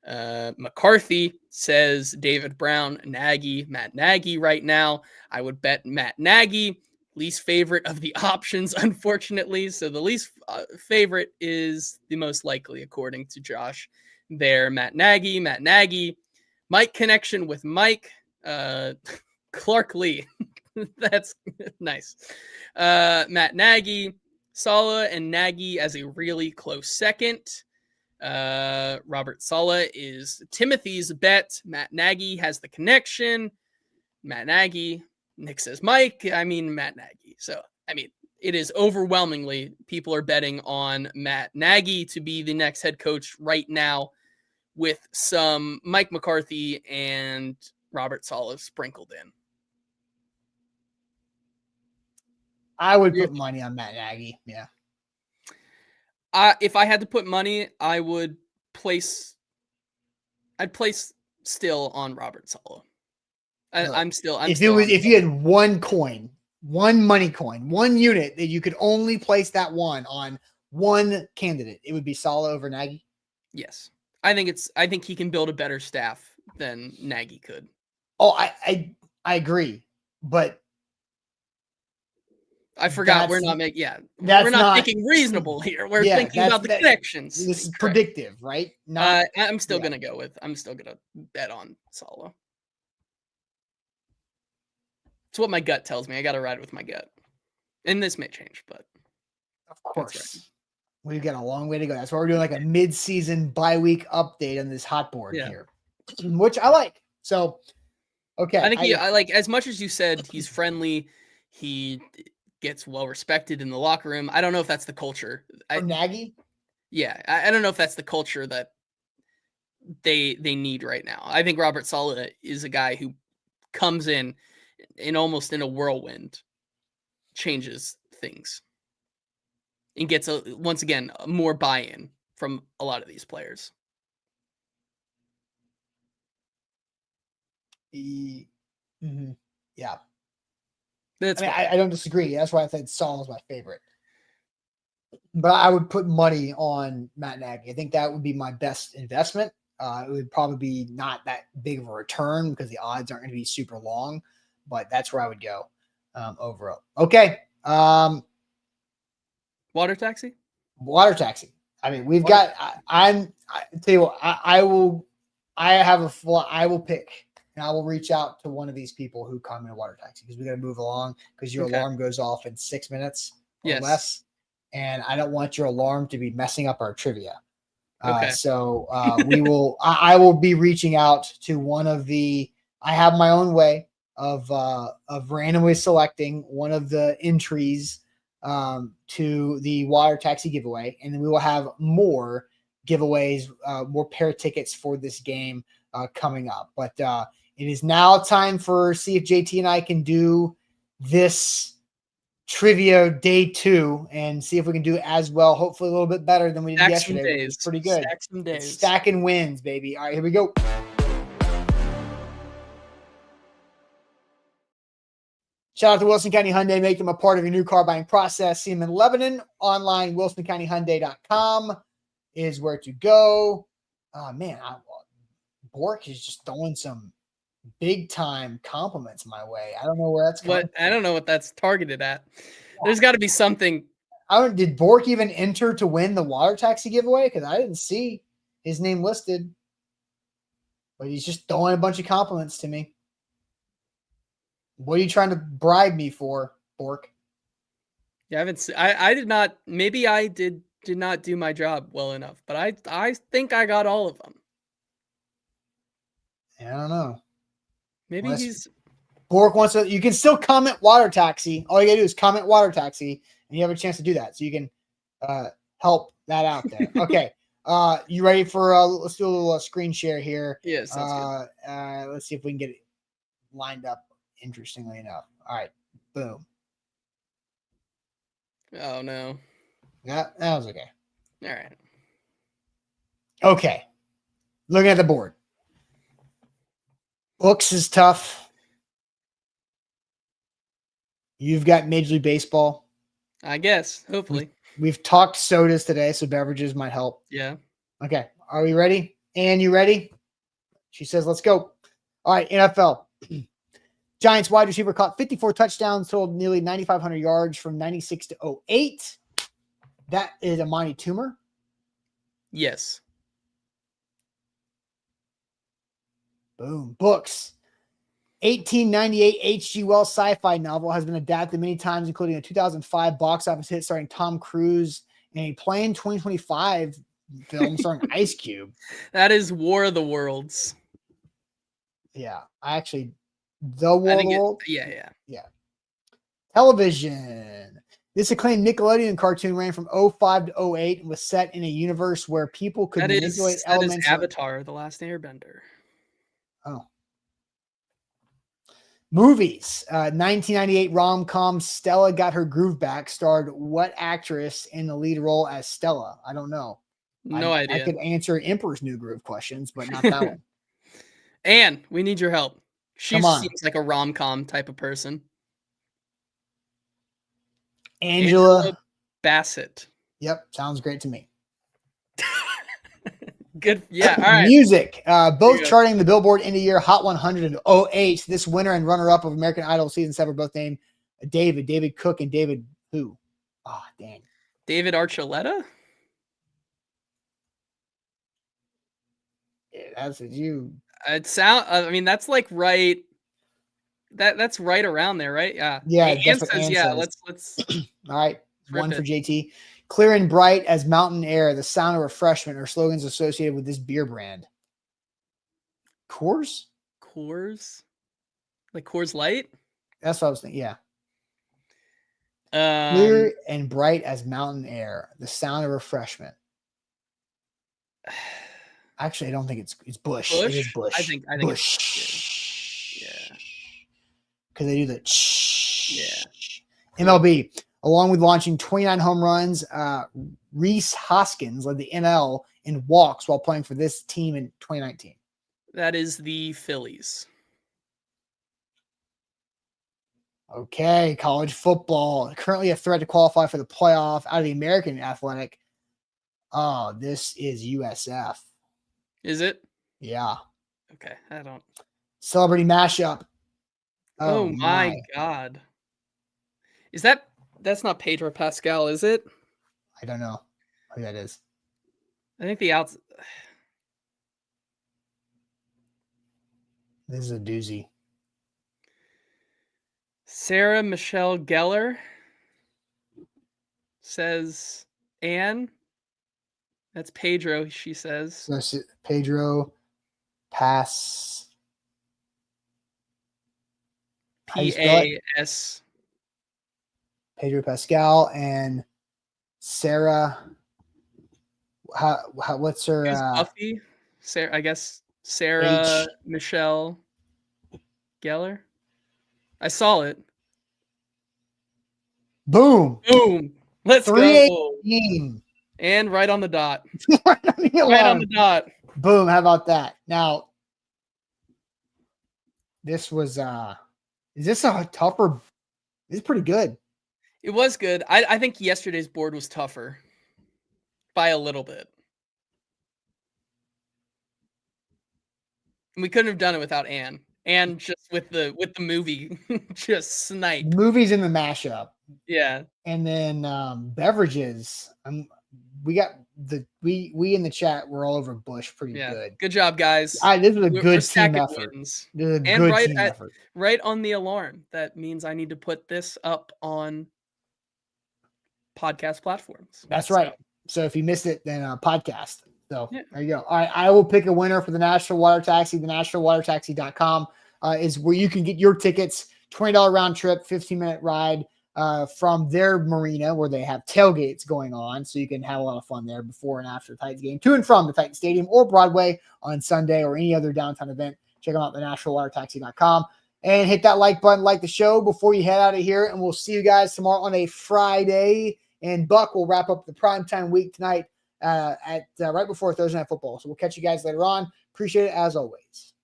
McCarthy says David Brown, Nagy, Matt Nagy right now. I would bet Matt Nagy. least favorite of the options, unfortunately. So the least favorite is the most likely, according to Josh. There, Matt Nagy, Mike connection with Mike, Clark Lee. That's nice. Matt Nagy, Saleh and Nagy as a really close second. Robert Saleh is Timothy's bet. Matt Nagy has the connection. Matt Nagy. Nick says Mike. I mean Matt Nagy. So, I mean, it is overwhelmingly people are betting on Matt Nagy to be the next head coach right now, with some Mike McCarthy and Robert Saleh sprinkled in. I would put money on Matt Nagy. Yeah. If I had to put money, I'd place still on Robert Saleh. If you had one coin, one money coin, one unit that you could only place that one on one candidate, it would be Saleh over Nagy. Yes. I think he can build a better staff than Nagy could. Oh, I agree, but I forgot we're not thinking reasonable here. We're thinking about the connections. This is predictive, right? I'm still gonna bet on Saleh. It's what my gut tells me. I got to ride with my gut, and this may change, but of course, we've got a long way to go. That's why we're doing like a mid-season bye-week update on this hot board here, which I like. So, okay, I think I like, as much as you said he's friendly, he gets well respected in the locker room. I don't know if that's the culture. Nagy? Yeah, I don't know if that's the culture that they need right now. I think Robert Saleh is a guy who comes in almost in a whirlwind, changes things, and gets once again more buy-in from a lot of these players. Mm-hmm. Yeah. I don't disagree. That's why I said Saleh is my favorite. But I would put money on Matt Nagy. I think that would be my best investment. It would probably be not that big of a return because the odds aren't going to be super long, but that's where I would go overall. Okay. Water taxi. I mean, we've got. I tell you what. I will pick. And I will reach out to one of these people who come in a water taxi because we got to move along because your alarm goes off in 6 minutes or less. And I don't want your alarm to be messing up our trivia. So I will be reaching out to one of I have my own way of randomly selecting one of the entries to the water taxi giveaway. And then we will have more giveaways, more pair tickets for this game coming up. But it is now time for see if JT and I can do this trivia day 2 and see if we can do as well. Hopefully a little bit better than we did yesterday. It's pretty good. Stack some days. It's stacking wins, baby. All right, here we go. Shout out to Wilson County Hyundai. Make them a part of your new car buying process. See them in Lebanon. Online, WilsonCountyHyundai.com is where to go. Oh, man. Bork is just throwing some big time compliments my way. I don't know where that's coming. I don't know what that's targeted at. There's got to be something. Did Bork even enter to win the water taxi giveaway? Because I didn't see his name listed. But he's just throwing a bunch of compliments to me. What are you trying to bribe me for, Bork? Yeah, I haven't. I did not. Maybe I did not do my job well enough. But I think I got all of them. I don't know. Maybe Bork wants to. You can still comment water taxi. All you gotta do is comment water taxi, and you have a chance to do that. So you can help that out there. Okay. You ready for? Let's do a little screen share here. Yes. Let's see if we can get it lined up. Interestingly enough. All right. Boom. Oh no. Yeah, that was okay. All right. Okay. Looking at the board. Books is tough. You've got Major League Baseball. I guess. Hopefully. We've talked sodas today, so beverages might help. Yeah. Okay. Are we ready? Ann, you ready? She says, let's go. All right. NFL. Giants wide receiver caught 54 touchdowns, totaled nearly 9,500 yards from 96 to 08. That is Amani Toomer. Yes. Boom. Books. 1898 H.G. Wells sci-fi novel has been adapted many times, including a 2005 box office hit starring Tom Cruise and a planned 2025 film starring Ice Cube. That is War of the Worlds. Yeah, The War of the World. Yeah. Television. This acclaimed Nickelodeon cartoon ran from 05 to 08 and was set in a universe where people could manipulate elements. That is Avatar: The Last Airbender. Oh. Movies. 1998 rom-com Stella Got Her Groove Back starred what actress in the lead role as Stella? I don't know. No idea. I could answer Emperor's New Groove questions, but not that one. Anne, we need your help. She Come on. seems like a rom-com type of person. Angela Bassett. Yep, sounds great to me. Good. Yeah. All right. Music. Both charting the Billboard End of Year Hot 100 in 08. This winner and runner-up of American Idol Season 7 were both named David Cook, and David who? Oh, dang. David Archuleta? Yeah, that's what you. I mean, that's like right. That's right around there, right? Yeah. Yeah. Ann says, yeah. Let's. All right. One it. for JT. Clear and bright as mountain air, the sound of refreshment are slogans associated with this beer brand. Coors? Like Coors Light? That's what I was thinking. Yeah. Clear Clear and bright as mountain air, the sound of refreshment. Actually, I don't think it's Bush. It is Bush. I think Bush. It's yeah. Because they do the Yeah. MLB. Along with launching 29 home runs, Reese Hoskins led the NL in walks while playing for this team in 2019. That is the Phillies. Okay, college football. Currently a threat to qualify for the playoff out of the American Athletic. Oh, this is USF. Is it? Yeah. Okay, I don't. Celebrity mashup. Oh my God. Is that's not Pedro Pascal, is it? I don't know who that is. I think the outs. This is a doozy. Sarah Michelle Gellar says Anne. That's Pedro, she says. So that's Pedro Pass. P-A-S. Pedro Pascal and Sarah. What's her? Buffy? Sarah, I guess Sarah Michelle Gellar. I saw it. Boom. Let's go. 318. And right on the dot. Right on the dot. Boom. How about that? Now, this was is this a tougher? This is pretty good. It was good. I think yesterday's board was tougher by a little bit. And we couldn't have done it without Anne. And just with the movie, just snipe. Movies in the mashup. Yeah. And then beverages. We got we in the chat were all over Bush pretty good. Good job, guys. This was a good team effort. Wins. This is a and good right team effort. Right on the alarm. That means I need to put this up on podcast platforms. That's right. So if you missed it, then podcast. So there you go. All right. I will pick a winner for the Nashville Water Taxi. The NashvilleWaterTaxi.com is where you can get your tickets. $20 round trip, 15-minute ride from their marina where they have tailgates going on. So you can have a lot of fun there before and after the Titans game, to and from the Titan Stadium or Broadway on Sunday or any other downtown event. Check them out at the NashvilleWaterTaxi.com. And hit that like button, like the show before you head out of here. And we'll see you guys tomorrow on a Friday. And Buck will wrap up the primetime week tonight at right before Thursday Night Football. So we'll catch you guys later on. Appreciate it as always.